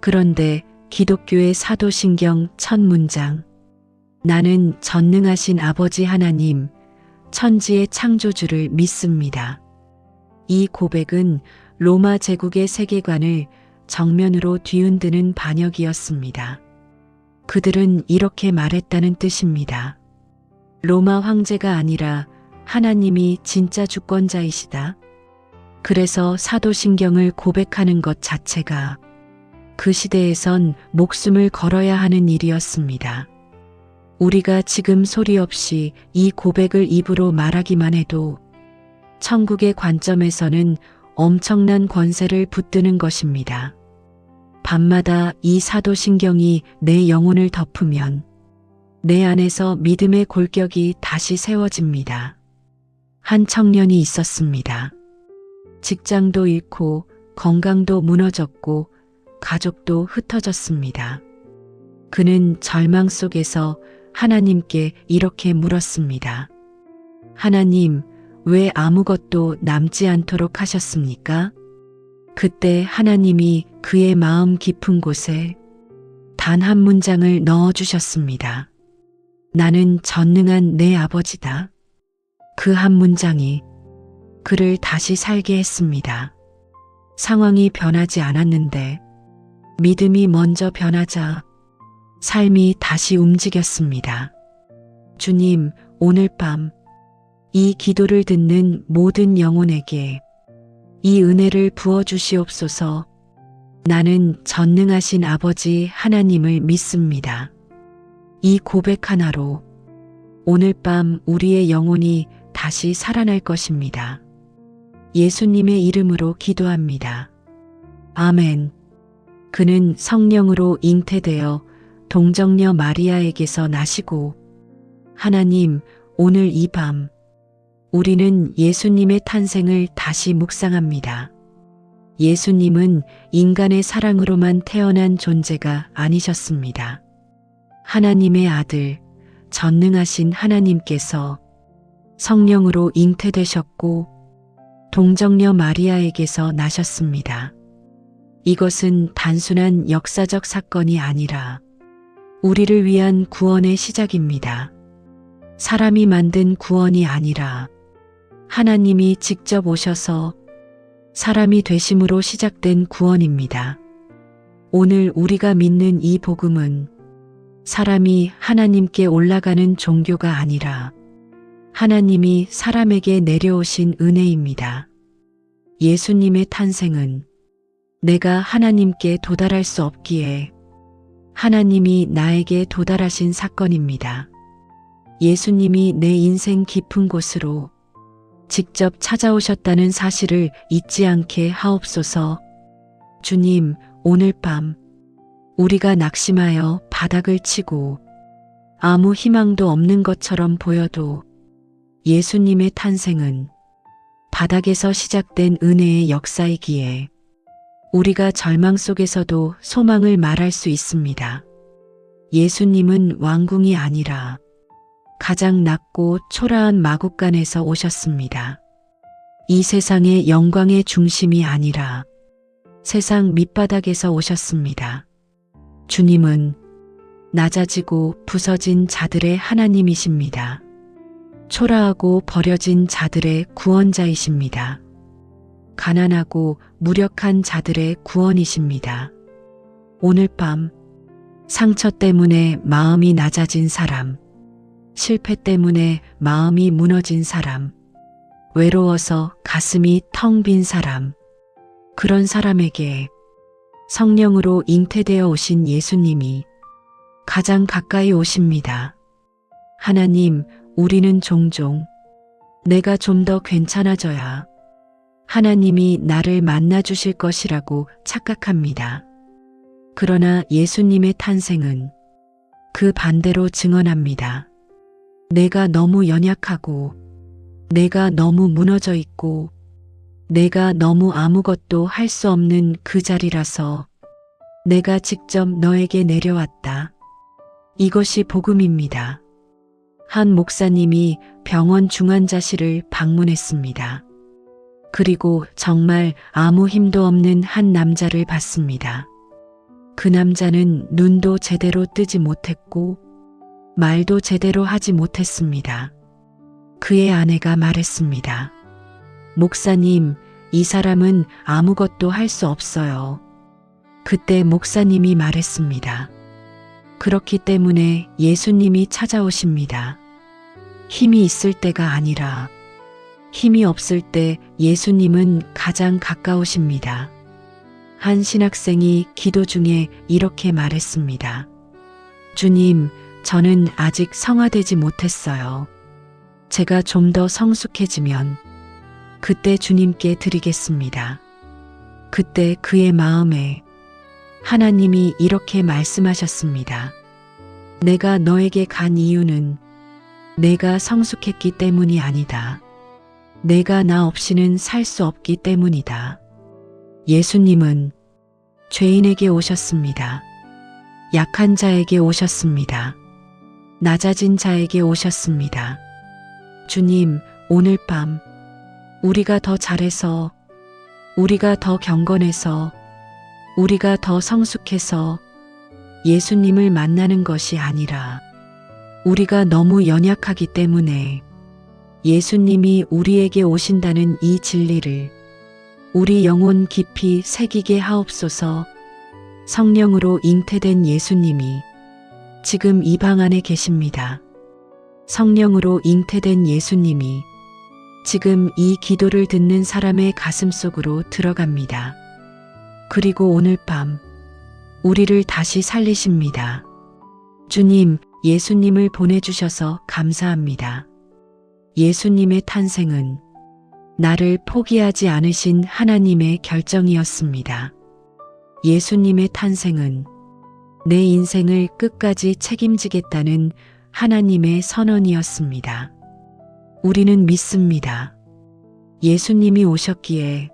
그런데 기독교의 사도신경 첫 문장, 나는 전능하신 아버지 하나님, 천지의 창조주를 믿습니다. 이 고백은 로마 제국의 세계관을 정면으로 뒤흔드는 반역이었습니다. 그들은 이렇게 말했다는 뜻입니다. 로마 황제가 아니라 하나님이 진짜 주권자이시다. 그래서 사도신경을 고백하는 것 자체가 그 시대에선 목숨을 걸어야 하는 일이었습니다. 우리가 지금 소리 없이 이 고백을 입으로 말하기만 해도 천국의 관점에서는 엄청난 권세를 붙드는 것입니다. 밤마다 이 사도신경이 내 영혼을 덮으면 내 안에서 믿음의 골격이 다시 세워집니다. 한 청년이 있었습니다. 직장도 잃고 건강도 무너졌고 가족도 흩어졌습니다. 그는 절망 속에서 하나님께 이렇게 물었습니다. 하나님, 왜 아무것도 남지 않도록 하셨습니까? 그때 하나님이 그의 마음 깊은 곳에 단 한 문장을 넣어주셨습니다. 나는 전능한 내 아버지다. 그 한 문장이 그를 다시 살게 했습니다. 상황이 변하지 않았는데 믿음이 먼저 변하자 삶이 다시 움직였습니다. 주님, 오늘 밤 이 기도를 듣는 모든 영혼에게 이 은혜를 부어주시옵소서. 나는 전능하신 아버지 하나님을 믿습니다. 이 고백 하나로 오늘 밤 우리의 영혼이 다시 살아날 것입니다. 예수님의 이름으로 기도합니다. 아멘. 그는 성령으로 잉태되어 동정녀 마리아에게서 나시고 하나님, 오늘 이 밤 우리는 예수님의 탄생을 다시 묵상합니다. 예수님은 인간의 사랑으로만 태어난 존재가 아니셨습니다. 하나님의 아들, 전능하신 하나님께서 성령으로 잉태되셨고 동정녀 마리아에게서 나셨습니다. 이것은 단순한 역사적 사건이 아니라 우리를 위한 구원의 시작입니다. 사람이 만든 구원이 아니라 하나님이 직접 오셔서 사람이 되심으로 시작된 구원입니다. 오늘 우리가 믿는 이 복음은 사람이 하나님께 올라가는 종교가 아니라 하나님이 사람에게 내려오신 은혜입니다. 예수님의 탄생은 내가 하나님께 도달할 수 없기에 하나님이 나에게 도달하신 사건입니다. 예수님이 내 인생 깊은 곳으로 직접 찾아오셨다는 사실을 잊지 않게 하옵소서. 주님, 오늘 밤 우리가 낙심하여 바닥을 치고 아무 희망도 없는 것처럼 보여도 예수님의 탄생은 바닥에서 시작된 은혜의 역사이기에 우리가 절망 속에서도 소망을 말할 수 있습니다. 예수님은 왕궁이 아니라 가장 낮고 초라한 마국간에서 오셨습니다. 이 세상의 영광의 중심이 아니라 세상 밑바닥에서 오셨습니다. 주님은 낮아지고 부서진 자들의 하나님이십니다. 초라하고 버려진 자들의 구원자이십니다. 가난하고 무력한 자들의 구원이십니다. 오늘 밤 상처 때문에 마음이 낮아진 사람, 실패 때문에 마음이 무너진 사람, 외로워서 가슴이 텅 빈 사람, 그런 사람에게 성령으로 잉태되어 오신 예수님이 가장 가까이 오십니다. 하나님, 우리는 종종 내가 좀 더 괜찮아져야 하나님이 나를 만나주실 것이라고 착각합니다. 그러나 예수님의 탄생은 그 반대로 증언합니다. 내가 너무 연약하고 내가 너무 무너져 있고 내가 너무 아무것도 할 수 없는 그 자리라서 내가 직접 너에게 내려왔다. 이것이 복음입니다. 한 목사님이 병원 중환자실을 방문했습니다. 그리고 정말 아무 힘도 없는 한 남자를 봤습니다. 그 남자는 눈도 제대로 뜨지 못했고 말도 제대로 하지 못했습니다. 그의 아내가 말했습니다. 목사님, 이 사람은 아무것도 할 수 없어요. 그때 목사님이 말했습니다. 그렇기 때문에 예수님이 찾아오십니다. 힘이 있을 때가 아니라 힘이 없을 때 예수님은 가장 가까우십니다. 한 신학생이 기도 중에 이렇게 말했습니다. 주님, 저는 아직 성화되지 못했어요. 제가 좀 더 성숙해지면 그때 주님께 드리겠습니다. 그때 그의 마음에 하나님이 이렇게 말씀하셨습니다. 내가 너에게 간 이유는 내가 성숙했기 때문이 아니다. 내가 나 없이는 살 수 없기 때문이다. 예수님은 죄인에게 오셨습니다. 약한 자에게 오셨습니다. 낮아진 자에게 오셨습니다. 주님, 오늘 밤 우리가 더 잘해서, 우리가 더 경건해서, 우리가 더 성숙해서 예수님을 만나는 것이 아니라 우리가 너무 연약하기 때문에 예수님이 우리에게 오신다는 이 진리를 우리 영혼 깊이 새기게 하옵소서. 성령으로 잉태된 예수님이 지금 이 방 안에 계십니다. 성령으로 잉태된 예수님이 지금 이 기도를 듣는 사람의 가슴 속으로 들어갑니다. 그리고 오늘 밤 우리를 다시 살리십니다. 주님, 예수님을 보내주셔서 감사합니다. 예수님의 탄생은 나를 포기하지 않으신 하나님의 결정이었습니다. 예수님의 탄생은 내 인생을 끝까지 책임지겠다는 하나님의 선언이었습니다. 우리는 믿습니다. 예수님이 오셨기에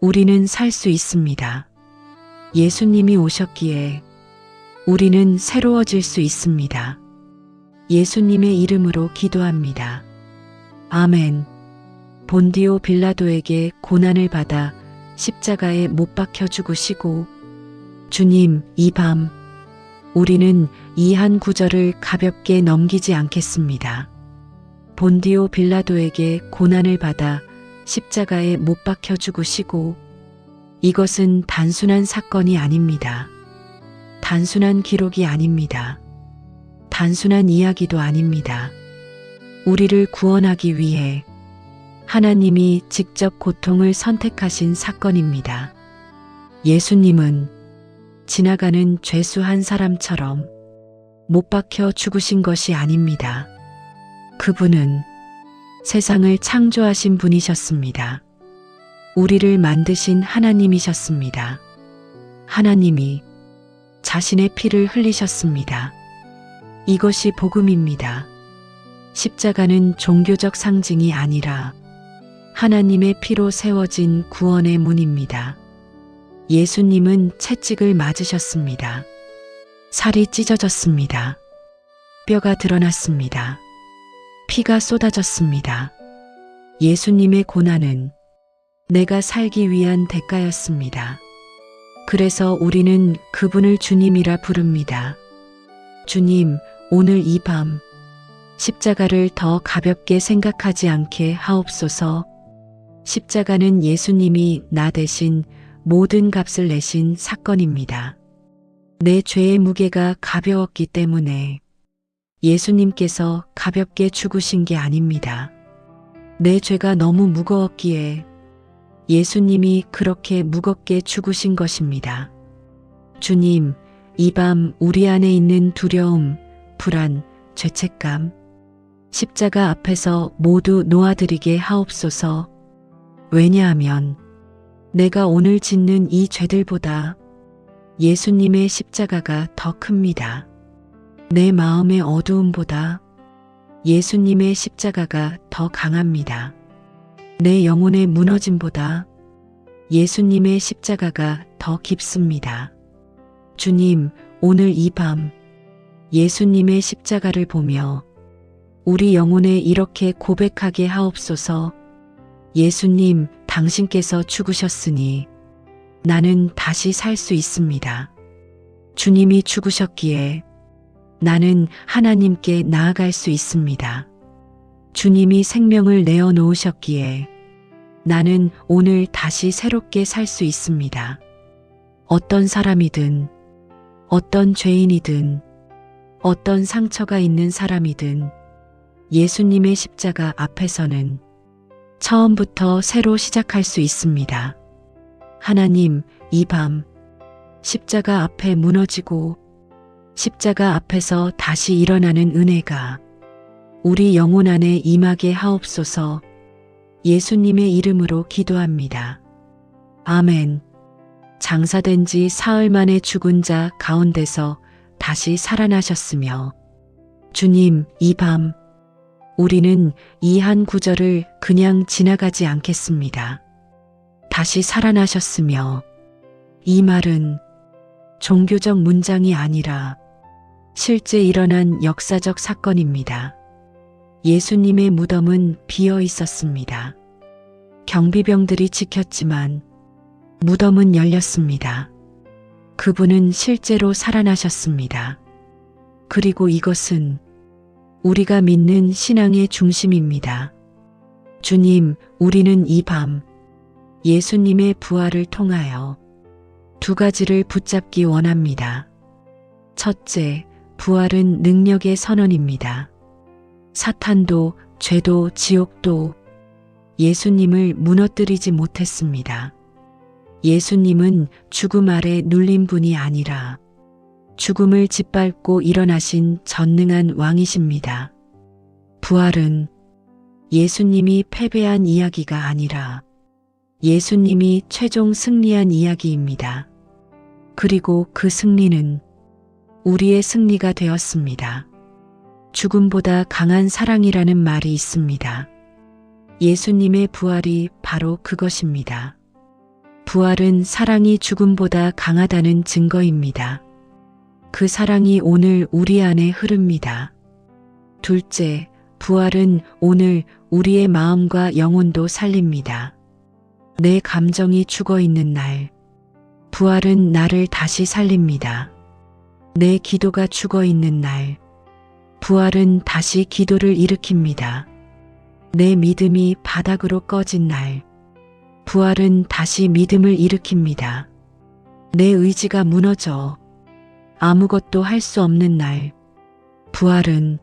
우리는 살 수 있습니다. 예수님이 오셨기에 우리는 새로워질 수 있습니다. 예수님의 이름으로 기도합니다. 아멘. 본디오 빌라도에게 고난을 받아 십자가에 못 박혀 죽으시고 주님, 이 밤 우리는 이 한 구절을 가볍게 넘기지 않겠습니다. 본디오 빌라도에게 고난을 받아 십자가에 못 박혀 죽으시고 이것은 단순한 사건이 아닙니다. 단순한 기록이 아닙니다. 단순한 이야기도 아닙니다. 우리를 구원하기 위해 하나님이 직접 고통을 선택하신 사건입니다. 예수님은 지나가는 죄수 한 사람처럼 못 박혀 죽으신 것이 아닙니다. 그분은 세상을 창조하신 분이셨습니다. 우리를 만드신 하나님이셨습니다. 하나님이 자신의 피를 흘리셨습니다. 이것이 복음입니다. 십자가는 종교적 상징이 아니라 하나님의 피로 세워진 구원의 문입니다. 예수님은 채찍을 맞으셨습니다. 살이 찢어졌습니다. 뼈가 드러났습니다. 피가 쏟아졌습니다. 예수님의 고난은 내가 살기 위한 대가였습니다. 그래서 우리는 그분을 주님이라 부릅니다. 주님, 오늘 이 밤 십자가를 더 가볍게 생각하지 않게 하옵소서. 십자가는 예수님이 나 대신 모든 값을 내신 사건입니다. 내 죄의 무게가 가벼웠기 때문에 예수님께서 가볍게 죽으신 게 아닙니다. 내 죄가 너무 무거웠기에 예수님이 그렇게 무겁게 죽으신 것입니다. 주님, 이 밤 우리 안에 있는 두려움, 불안, 죄책감, 십자가 앞에서 모두 놓아드리게 하옵소서. 왜냐하면 내가 오늘 짓는 이 죄들보다 예수님의 십자가가 더 큽니다. 내 마음의 어두움보다 예수님의 십자가가 더 강합니다. 내 영혼의 무너짐보다 예수님의 십자가가 더 깊습니다. 주님, 오늘 이 밤 예수님의 십자가를 보며 우리 영혼에 이렇게 고백하게 하옵소서. 예수님, 당신께서 죽으셨으니 나는 다시 살 수 있습니다. 주님이 죽으셨기에 나는 하나님께 나아갈 수 있습니다. 주님이 생명을 내어 놓으셨기에 나는 오늘 다시 새롭게 살 수 있습니다. 어떤 사람이든, 어떤 죄인이든, 어떤 상처가 있는 사람이든 예수님의 십자가 앞에서는 처음부터 새로 시작할 수 있습니다. 하나님, 이 밤 십자가 앞에 무너지고 십자가 앞에서 다시 일어나는 은혜가 우리 영혼 안에 임하게 하옵소서. 예수님의 이름으로 기도합니다. 아멘. 장사된 지 사흘 만에 죽은 자 가운데서 다시 살아나셨으며 주님, 이 밤 우리는 이 한 구절을 그냥 지나가지 않겠습니다. 다시 살아나셨으며 이 말은 종교적 문장이 아니라 실제 일어난 역사적 사건입니다. 예수님의 무덤은 비어 있었습니다. 경비병들이 지켰지만 무덤은 열렸습니다. 그분은 실제로 살아나셨습니다. 그리고 이것은 우리가 믿는 신앙의 중심입니다. 주님, 우리는 이 밤 예수님의 부활을 통하여 두 가지를 붙잡기 원합니다. 첫째, 부활은 능력의 선언입니다. 사탄도 죄도 지옥도 예수님을 무너뜨리지 못했습니다. 예수님은 죽음 아래 눌린 분이 아니라 죽음을 짓밟고 일어나신 전능한 왕이십니다. 부활은 예수님이 패배한 이야기가 아니라 예수님이 최종 승리한 이야기입니다. 그리고 그 승리는 우리의 승리가 되었습니다. 죽음보다 강한 사랑이라는 말이 있습니다. 예수님의 부활이 바로 그것입니다. 부활은 사랑이 죽음보다 강하다는 증거입니다. 그 사랑이 오늘 우리 안에 흐릅니다. 둘째, 부활은 오늘 우리의 마음과 영혼도 살립니다. 내 감정이 죽어 있는 날, 부활은 나를 다시 살립니다. 내 기도가 죽어 있는 날, 부활은 다시 기도를 일으킵니다. 내 믿음이 바닥으로 꺼진 날, 부활은 다시 믿음을 일으킵니다. 내 의지가 무너져 아무것도 할 수 없는 날, 부활은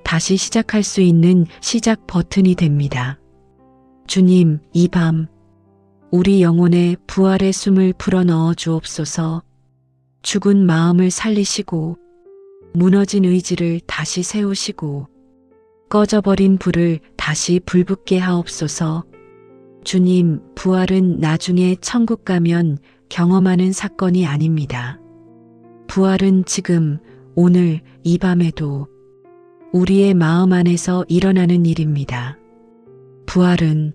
다시 시작할 수 있는 시작 버튼이 됩니다. 주님, 이 밤 우리 영혼에 부활의 숨을 불어넣어 주옵소서. 죽은 마음을 살리시고 무너진 의지를 다시 세우시고 꺼져버린 불을 다시 불붙게 하옵소서. 주님, 부활은 나중에 천국 가면 경험하는 사건이 아닙니다. 부활은 지금, 오늘, 이 밤에도 우리의 마음 안에서 일어나는 일입니다. 부활은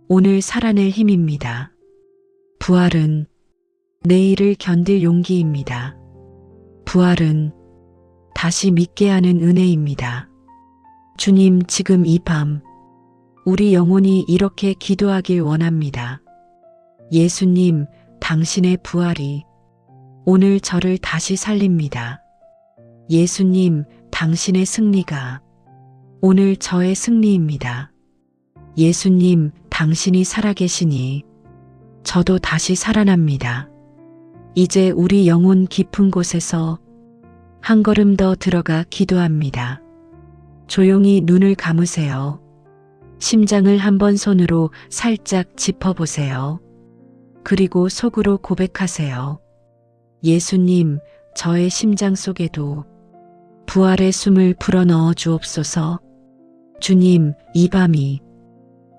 오늘 살아낼 힘입니다. 부활은 내일을 견딜 용기입니다. 부활은 다시 믿게 하는 은혜입니다. 주님, 지금 이 밤 우리 영혼이 이렇게 기도하길 원합니다. 예수님, 당신의 부활이 오늘 저를 다시 살립니다. 예수님, 당신의 승리가 오늘 저의 승리입니다. 예수님, 당신이 살아계시니 저도 다시 살아납니다. 이제 우리 영혼 깊은 곳에서 한 걸음 더 들어가 기도합니다. 조용히 눈을 감으세요. 심장을 한번 손으로 살짝 짚어보세요. 그리고 속으로 고백하세요. 예수님, 저의 심장 속에도 부활의 숨을 불어넣어 주옵소서. 주님, 이 밤이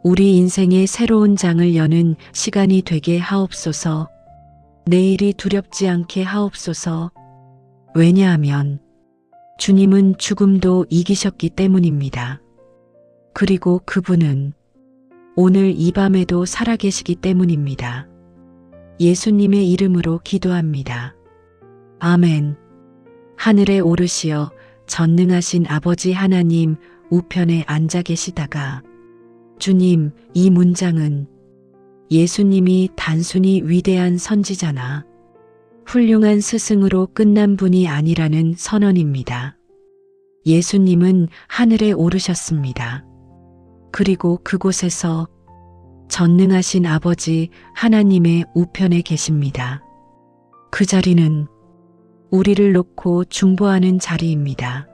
우리 인생의 새로운 장을 여는 시간이 되게 하옵소서. 내일이 두렵지 않게 하옵소서. 왜냐하면 주님은 죽음도 이기셨기 때문입니다. 그리고 그분은 오늘 이 밤에도 살아계시기 때문입니다. 예수님의 이름으로 기도합니다. 아멘. 하늘에 오르시어 전능하신 아버지 하나님 우편에 앉아 계시다가 주님, 이 문장은 예수님이 단순히 위대한 선지자나 훌륭한 스승으로 끝난 분이 아니라는 선언입니다. 예수님은 하늘에 오르셨습니다. 그리고 그곳에서 전능하신 아버지 하나님의 우편에 계십니다. 그 자리는 우리를 놓고 중보하는 자리입니다.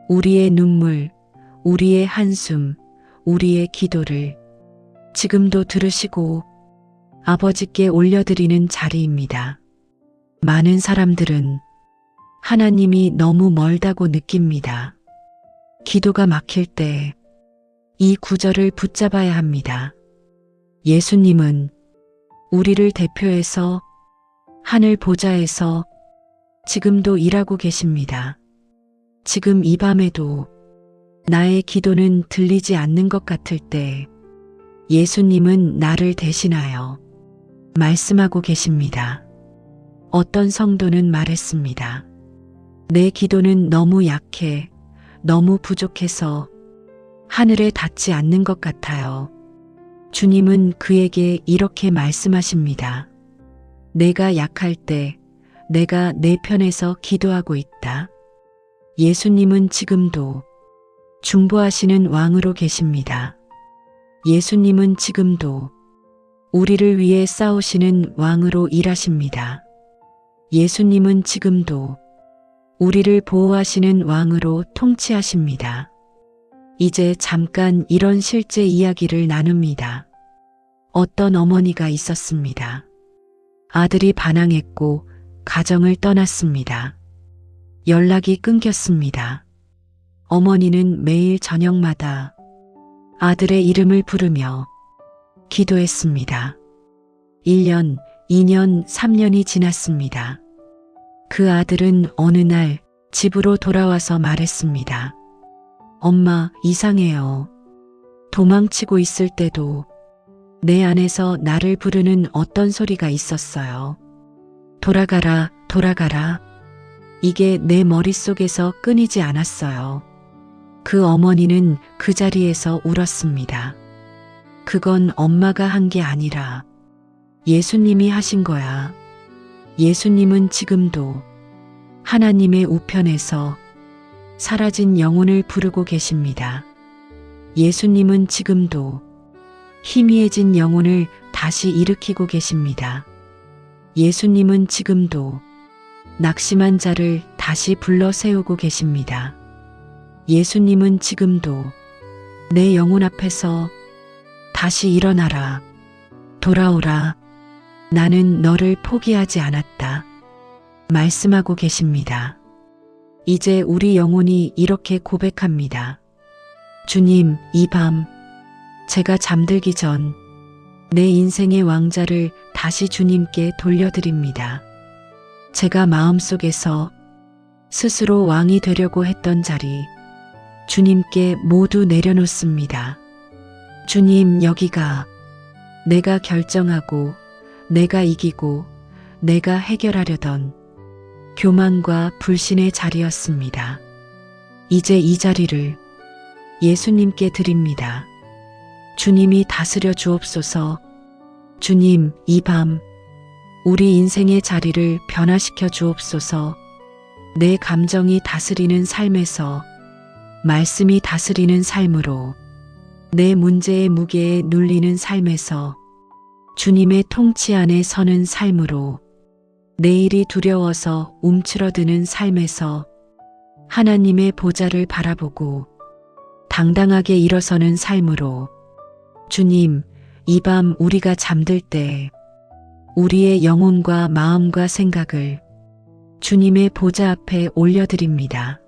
우리의 눈물, 우리의 한숨, 우리의 기도를 지금도 들으시고 아버지께 올려드리는 자리입니다. 많은 사람들은 하나님이 너무 멀다고 느낍니다. 기도가 막힐 때 이 구절을 붙잡아야 합니다. 예수님은 우리를 대표해서 하늘 보좌에서 지금도 일하고 계십니다. 지금 이 밤에도 나의 기도는 들리지 않는 것 같을 때 예수님은 나를 대신하여 말씀하고 계십니다. 어떤 성도는 말했습니다. 내 기도는 너무 약해, 너무 부족해서 하늘에 닿지 않는 것 같아요. 주님은 그에게 이렇게 말씀하십니다. 내가 약할 때 내가 내 편에서 기도하고 있다. 예수님은 지금도 중보하시는 왕으로 계십니다. 예수님은 지금도 우리를 위해 싸우시는 왕으로 일하십니다. 예수님은 지금도 우리를 보호하시는 왕으로 통치하십니다. 이제 잠깐 이런 실제 이야기를 나눕니다. 어떤 어머니가 있었습니다. 아들이 반항했고 가정을 떠났습니다. 연락이 끊겼습니다. 어머니는 매일 저녁마다 아들의 이름을 부르며 기도했습니다. 1년, 2년, 3년이 지났습니다. 그 아들은 어느 날 집으로 돌아와서 말했습니다. 엄마, 이상해요. 도망치고 있을 때도 내 안에서 나를 부르는 어떤 소리가 있었어요. 돌아가라, 돌아가라. 이게 내 머릿속에서 끊이지 않았어요. 그 어머니는 그 자리에서 울었습니다. 그건 엄마가 한 게 아니라 예수님이 하신 거야. 예수님은 지금도 하나님의 우편에서 사라진 영혼을 부르고 계십니다. 예수님은 지금도 희미해진 영혼을 다시 일으키고 계십니다. 예수님은 지금도 낙심한 자를 다시 불러 세우고 계십니다. 예수님은 지금도 내 영혼 앞에서 다시 일어나라, 돌아오라, 나는 너를 포기하지 않았다 말씀하고 계십니다. 이제 우리 영혼이 이렇게 고백합니다. 주님, 이 밤 제가 잠들기 전 내 인생의 왕자를 다시 주님께 돌려드립니다. 제가 마음속에서 스스로 왕이 되려고 했던 자리 주님께 모두 내려놓습니다. 주님, 여기가 내가 결정하고 내가 이기고 내가 해결하려던 교만과 불신의 자리였습니다. 이제 이 자리를 예수님께 드립니다. 주님이 다스려 주옵소서. 주님, 이 밤 우리 인생의 자리를 변화시켜 주옵소서. 내 감정이 다스리는 삶에서 말씀이 다스리는 삶으로, 내 문제의 무게에 눌리는 삶에서 주님의 통치 안에 서는 삶으로, 내일이 두려워서 움츠러드는 삶에서 하나님의 보좌를 바라보고 당당하게 일어서는 삶으로, 주님, 이 밤 우리가 잠들 때 우리의 영혼과 마음과 생각을 주님의 보좌 앞에 올려드립니다.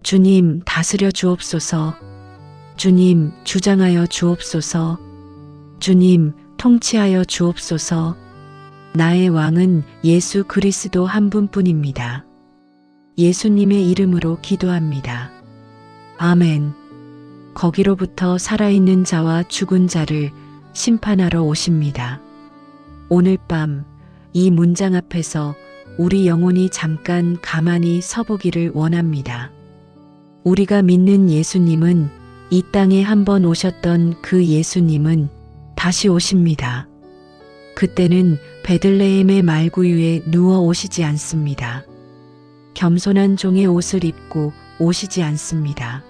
주님, 다스려 주옵소서. 주님, 주장하여 주옵소서. 주님, 통치하여 주옵소서. 나의 왕은 예수 그리스도 한 분뿐입니다. 예수님의 이름으로 기도합니다. 아멘. 거기로부터 살아있는 자와 죽은 자를 심판하러 오십니다. 오늘 밤 이 문장 앞에서 우리 영혼이 잠깐 가만히 서보기를 원합니다. 우리가 믿는 예수님은 이 땅에 한번 오셨던 그 예수님은 다시 오십니다. 그때는 베들레헴의 말구유에 누워 오시지 않습니다. 겸손한 종의 옷을 입고 오시지 않습니다.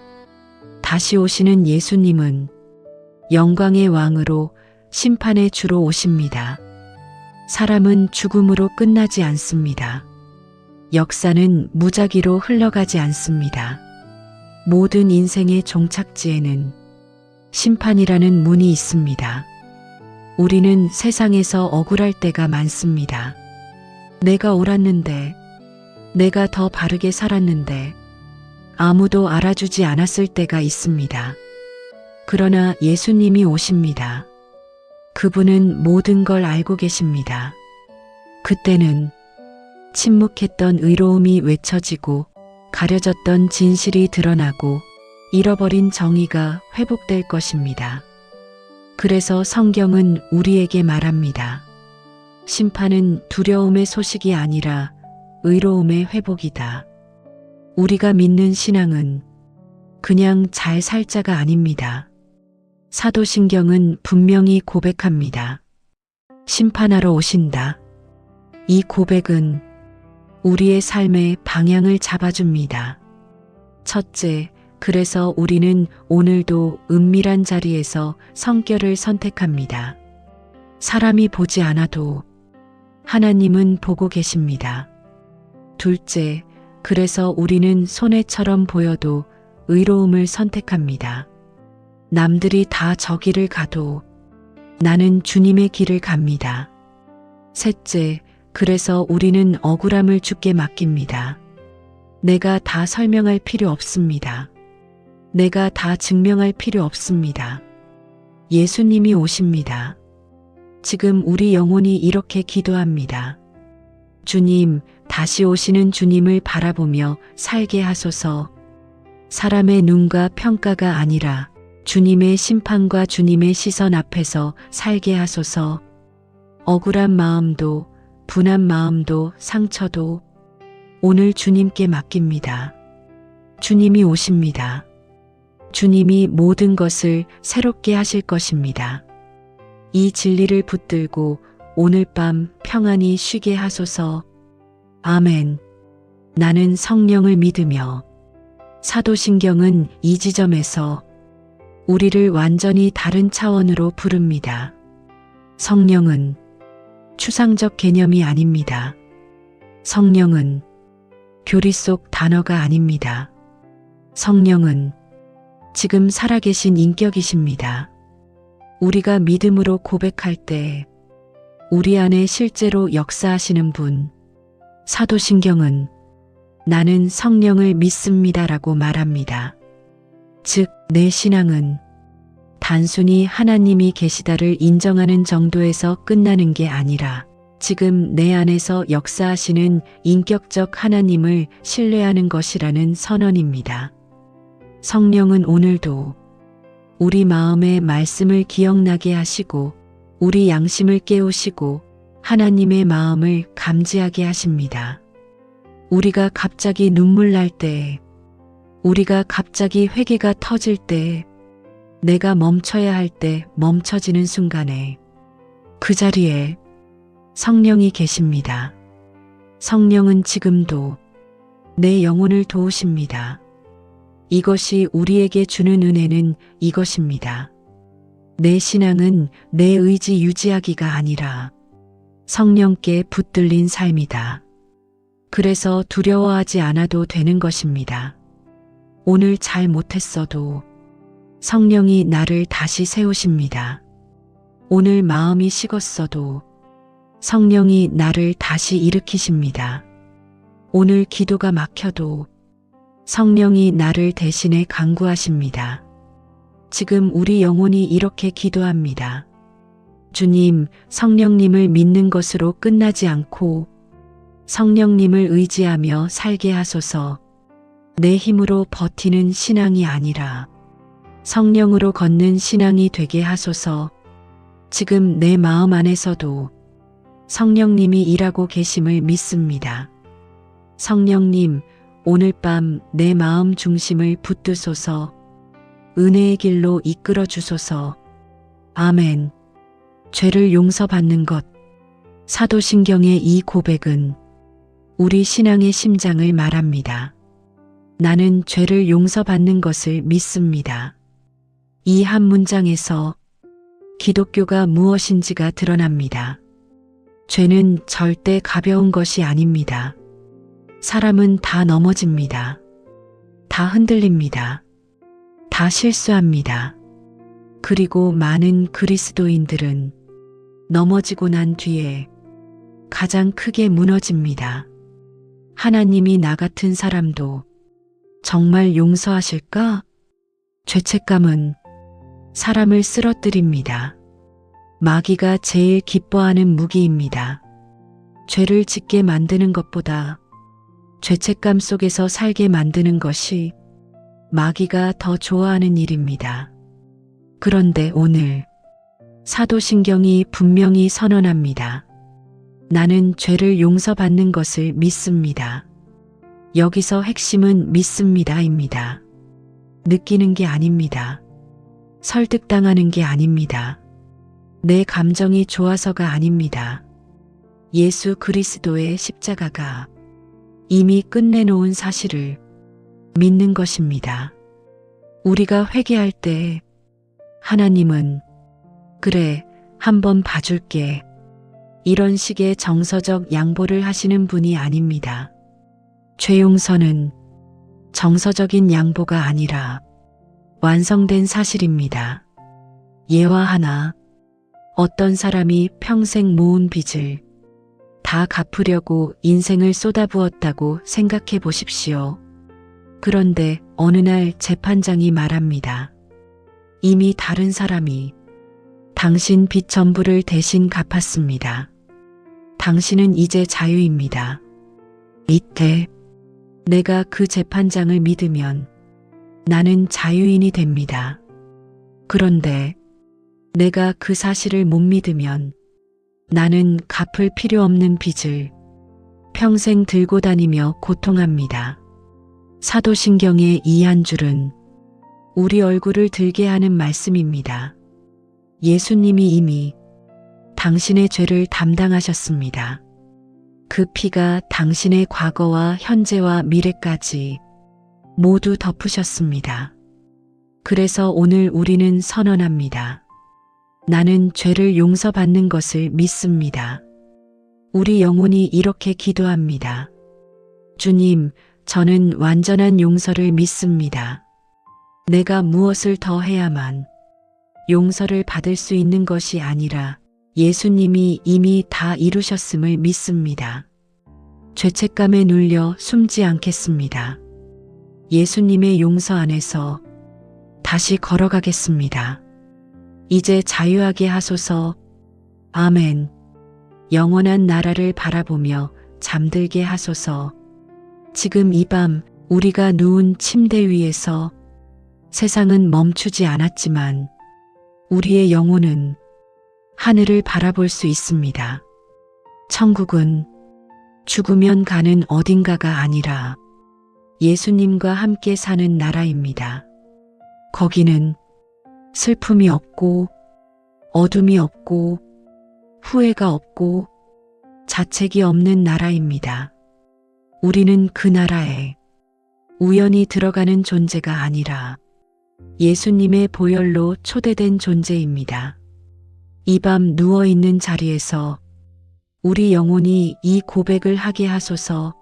다시 오시는 예수님은 영광의 왕으로 심판의 주로 오십니다. 사람은 죽음으로 끝나지 않습니다. 역사는 무작위로 흘러가지 않습니다. 모든 인생의 종착지에는 심판이라는 문이 있습니다. 우리는 세상에서 억울할 때가 많습니다. 내가 옳았는데, 내가 더 바르게 살았는데 아무도 알아주지 않았을 때가 있습니다. 그러나 예수님이 오십니다. 그분은 모든 걸 알고 계십니다. 그때는 침묵했던 의로움이 외쳐지고 가려졌던 진실이 드러나고 잃어버린 정의가 회복될 것입니다. 그래서 성경은 우리에게 말합니다. 심판은 두려움의 소식이 아니라 의로움의 회복이다. 우리가 믿는 신앙은 그냥 잘 살자가 아닙니다. 사도신경은 분명히 고백합니다. 심판하러 오신다. 이 고백은 우리의 삶의 방향을 잡아줍니다. 첫째, 그래서 우리는 오늘도 은밀한 자리에서 성결을 선택합니다. 사람이 보지 않아도 하나님은 보고 계십니다. 둘째, 그래서 우리는 손해처럼 보여도 의로움을 선택합니다. 남들이 다 저 길을 가도 나는 주님의 길을 갑니다. 셋째, 그래서 우리는 억울함을 주께 맡깁니다. 내가 다 설명할 필요 없습니다. 내가 다 증명할 필요 없습니다. 예수님이 오십니다. 지금 우리 영혼이 이렇게 기도합니다. 주님, 다시 오시는 주님을 바라보며 살게 하소서. 사람의 눈과 평가가 아니라 주님의 심판과 주님의 시선 앞에서 살게 하소서. 억울한 마음도 분한 마음도 상처도 오늘 주님께 맡깁니다. 주님이 오십니다. 주님이 모든 것을 새롭게 하실 것입니다. 이 진리를 붙들고 오늘 밤 평안히 쉬게 하소서. 아멘. 나는 성령을 믿으며. 사도신경은 이 지점에서 우리를 완전히 다른 차원으로 부릅니다. 성령은 추상적 개념이 아닙니다. 성령은 교리 속 단어가 아닙니다. 성령은 지금 살아계신 인격이십니다. 우리가 믿음으로 고백할 때 우리 안에 실제로 역사하시는 분, 사도신경은 나는 성령을 믿습니다라고 말합니다. 즉, 내 신앙은 단순히 하나님이 계시다를 인정하는 정도에서 끝나는 게 아니라 지금 내 안에서 역사하시는 인격적 하나님을 신뢰하는 것이라는 선언입니다. 성령은 오늘도 우리 마음의 말씀을 기억나게 하시고 우리 양심을 깨우시고 하나님의 마음을 감지하게 하십니다. 우리가 갑자기 눈물 날 때, 우리가 갑자기 회개가 터질 때, 내가 멈춰야 할 때 멈춰지는 순간에 그 자리에 성령이 계십니다. 성령은 지금도 내 영혼을 도우십니다. 이것이 우리에게 주는 은혜는 이것입니다. 내 신앙은 내 의지 유지하기가 아니라 성령께 붙들린 삶이다. 그래서 두려워하지 않아도 되는 것입니다. 오늘 잘 못했어도 성령이 나를 다시 세우십니다. 오늘 마음이 식었어도 성령이 나를 다시 일으키십니다. 오늘 기도가 막혀도 성령이 나를 대신해 간구하십니다. 지금 우리 영혼이 이렇게 기도합니다. 주님, 성령님을 믿는 것으로 끝나지 않고 성령님을 의지하며 살게 하소서. 내 힘으로 버티는 신앙이 아니라 성령으로 걷는 신앙이 되게 하소서. 지금 내 마음 안에서도 성령님이 일하고 계심을 믿습니다. 성령님, 오늘 밤 내 마음 중심을 붙드소서. 은혜의 길로 이끌어 주소서. 아멘. 죄를 용서받는 것. 사도신경의 이 고백은 우리 신앙의 심장을 말합니다. 나는 죄를 용서받는 것을 믿습니다. 이 한 문장에서 기독교가 무엇인지가 드러납니다. 죄는 절대 가벼운 것이 아닙니다. 사람은 다 넘어집니다. 다 흔들립니다. 다 실수합니다. 그리고 많은 그리스도인들은 넘어지고 난 뒤에 가장 크게 무너집니다. 하나님이 나 같은 사람도 정말 용서하실까? 죄책감은 사람을 쓰러뜨립니다. 마귀가 제일 기뻐하는 무기입니다. 죄를 짓게 만드는 것보다 죄책감 속에서 살게 만드는 것이 마귀가 더 좋아하는 일입니다. 그런데 오늘 사도신경이 분명히 선언합니다. 나는 죄를 용서받는 것을 믿습니다. 여기서 핵심은 믿습니다입니다. 느끼는 게 아닙니다. 설득당하는 게 아닙니다. 내 감정이 좋아서가 아닙니다. 예수 그리스도의 십자가가 이미 끝내놓은 사실을 믿는 것입니다. 우리가 회개할 때 하나님은 그래, 한번 봐줄게. 이런 식의 정서적 양보를 하시는 분이 아닙니다. 죄 용서는 정서적인 양보가 아니라 완성된 사실입니다. 예화 하나, 어떤 사람이 평생 모은 빚을 다 갚으려고 인생을 쏟아부었다고 생각해 보십시오. 그런데 어느 날 재판장이 말합니다. 이미 다른 사람이 당신 빚 전부를 대신 갚았습니다. 당신은 이제 자유입니다. 이때 내가 그 재판장을 믿으면 나는 자유인이 됩니다. 그런데 내가 그 사실을 못 믿으면 나는 갚을 필요 없는 빚을 평생 들고 다니며 고통합니다. 사도신경의 이 한 줄은 우리 얼굴을 들게 하는 말씀입니다. 예수님이 이미 당신의 죄를 담당하셨습니다. 그 피가 당신의 과거와 현재와 미래까지 모두 덮으셨습니다. 그래서 오늘 우리는 선언합니다. 나는 죄를 용서받는 것을 믿습니다. 우리 영혼이 이렇게 기도합니다. 주님, 저는 완전한 용서를 믿습니다. 내가 무엇을 더 해야만 용서를 받을 수 있는 것이 아니라 예수님이 이미 다 이루셨음을 믿습니다. 죄책감에 눌려 숨지 않겠습니다. 예수님의 용서 안에서 다시 걸어가겠습니다. 이제 자유하게 하소서. 아멘. 영원한 나라를 바라보며 잠들게 하소서. 지금 이 밤 우리가 누운 침대 위에서 세상은 멈추지 않았지만 우리의 영혼은 하늘을 바라볼 수 있습니다. 천국은 죽으면 가는 어딘가가 아니라 예수님과 함께 사는 나라입니다. 거기는 슬픔이 없고 어둠이 없고 후회가 없고 자책이 없는 나라입니다. 우리는 그 나라에 우연히 들어가는 존재가 아니라 예수님의 보혈로 초대된 존재입니다. 이 밤 누워있는 자리에서 우리 영혼이 이 고백을 하게 하소서.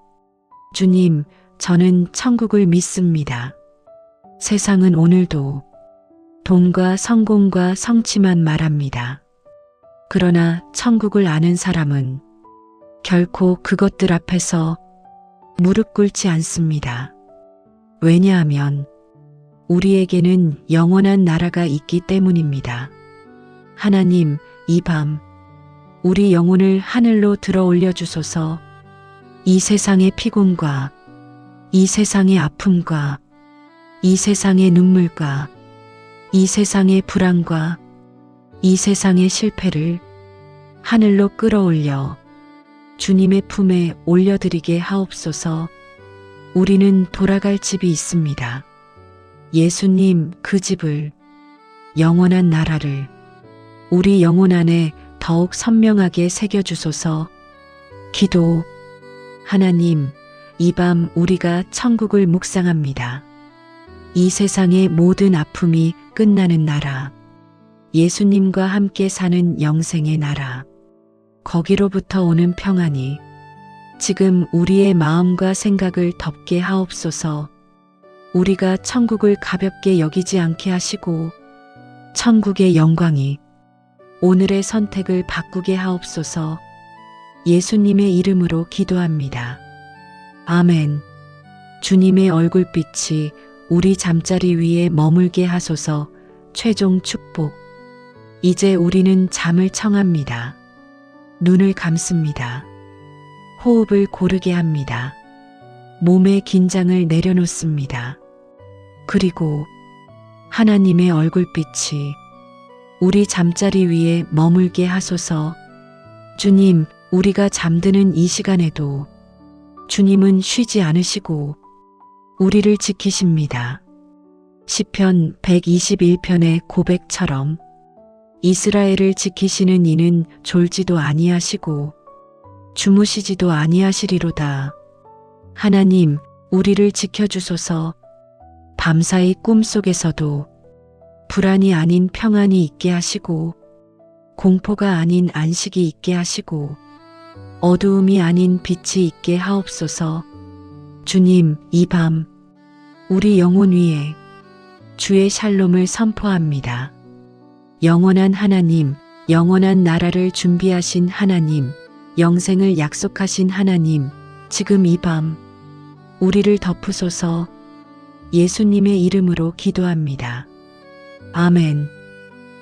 주님, 저는 천국을 믿습니다. 세상은 오늘도 돈과 성공과 성취만 말합니다. 그러나 천국을 아는 사람은 결코 그것들 앞에서 무릎 꿇지 않습니다. 왜냐하면 우리에게는 영원한 나라가 있기 때문입니다. 하나님, 이 밤 우리 영혼을 하늘로 들어 올려 주소서. 이 세상의 피곤과 이 세상의 아픔과 이 세상의 눈물과 이 세상의 불안과 이 세상의 실패를 하늘로 끌어올려 주님의 품에 올려드리게 하옵소서. 우리는 돌아갈 집이 있습니다. 예수님, 그 집을, 영원한 나라를 우리 영혼 안에 더욱 선명하게 새겨주소서. 기도. 하나님, 이 밤 우리가 천국을 묵상합니다. 이 세상의 모든 아픔이 끝나는 나라, 예수님과 함께 사는 영생의 나라, 거기로부터 오는 평안이 지금 우리의 마음과 생각을 덮게 하옵소서. 우리가 천국을 가볍게 여기지 않게 하시고 천국의 영광이 오늘의 선택을 바꾸게 하옵소서. 예수님의 이름으로 기도합니다. 아멘. 주님의 얼굴빛이 우리 잠자리 위에 머물게 하소서. 최종 축복. 이제 우리는 잠을 청합니다. 눈을 감습니다. 호흡을 고르게 합니다. 몸의 긴장을 내려놓습니다. 그리고 하나님의 얼굴빛이 우리 잠자리 위에 머물게 하소서. 주님, 우리가 잠드는 이 시간에도 주님은 쉬지 않으시고 우리를 지키십니다. 시편 121편의 고백처럼 이스라엘을 지키시는 이는 졸지도 아니하시고 주무시지도 아니하시리로다. 하나님, 우리를 지켜주소서. 밤사이 꿈속에서도 불안이 아닌 평안이 있게 하시고 공포가 아닌 안식이 있게 하시고 어두움이 아닌 빛이 있게 하옵소서. 주님, 이 밤 우리 영혼 위에 주의 샬롬을 선포합니다. 영원한 하나님, 영원한 나라를 준비하신 하나님, 영생을 약속하신 하나님, 지금 이 밤 우리를 덮으소서. 예수님의 이름으로 기도합니다. 아멘.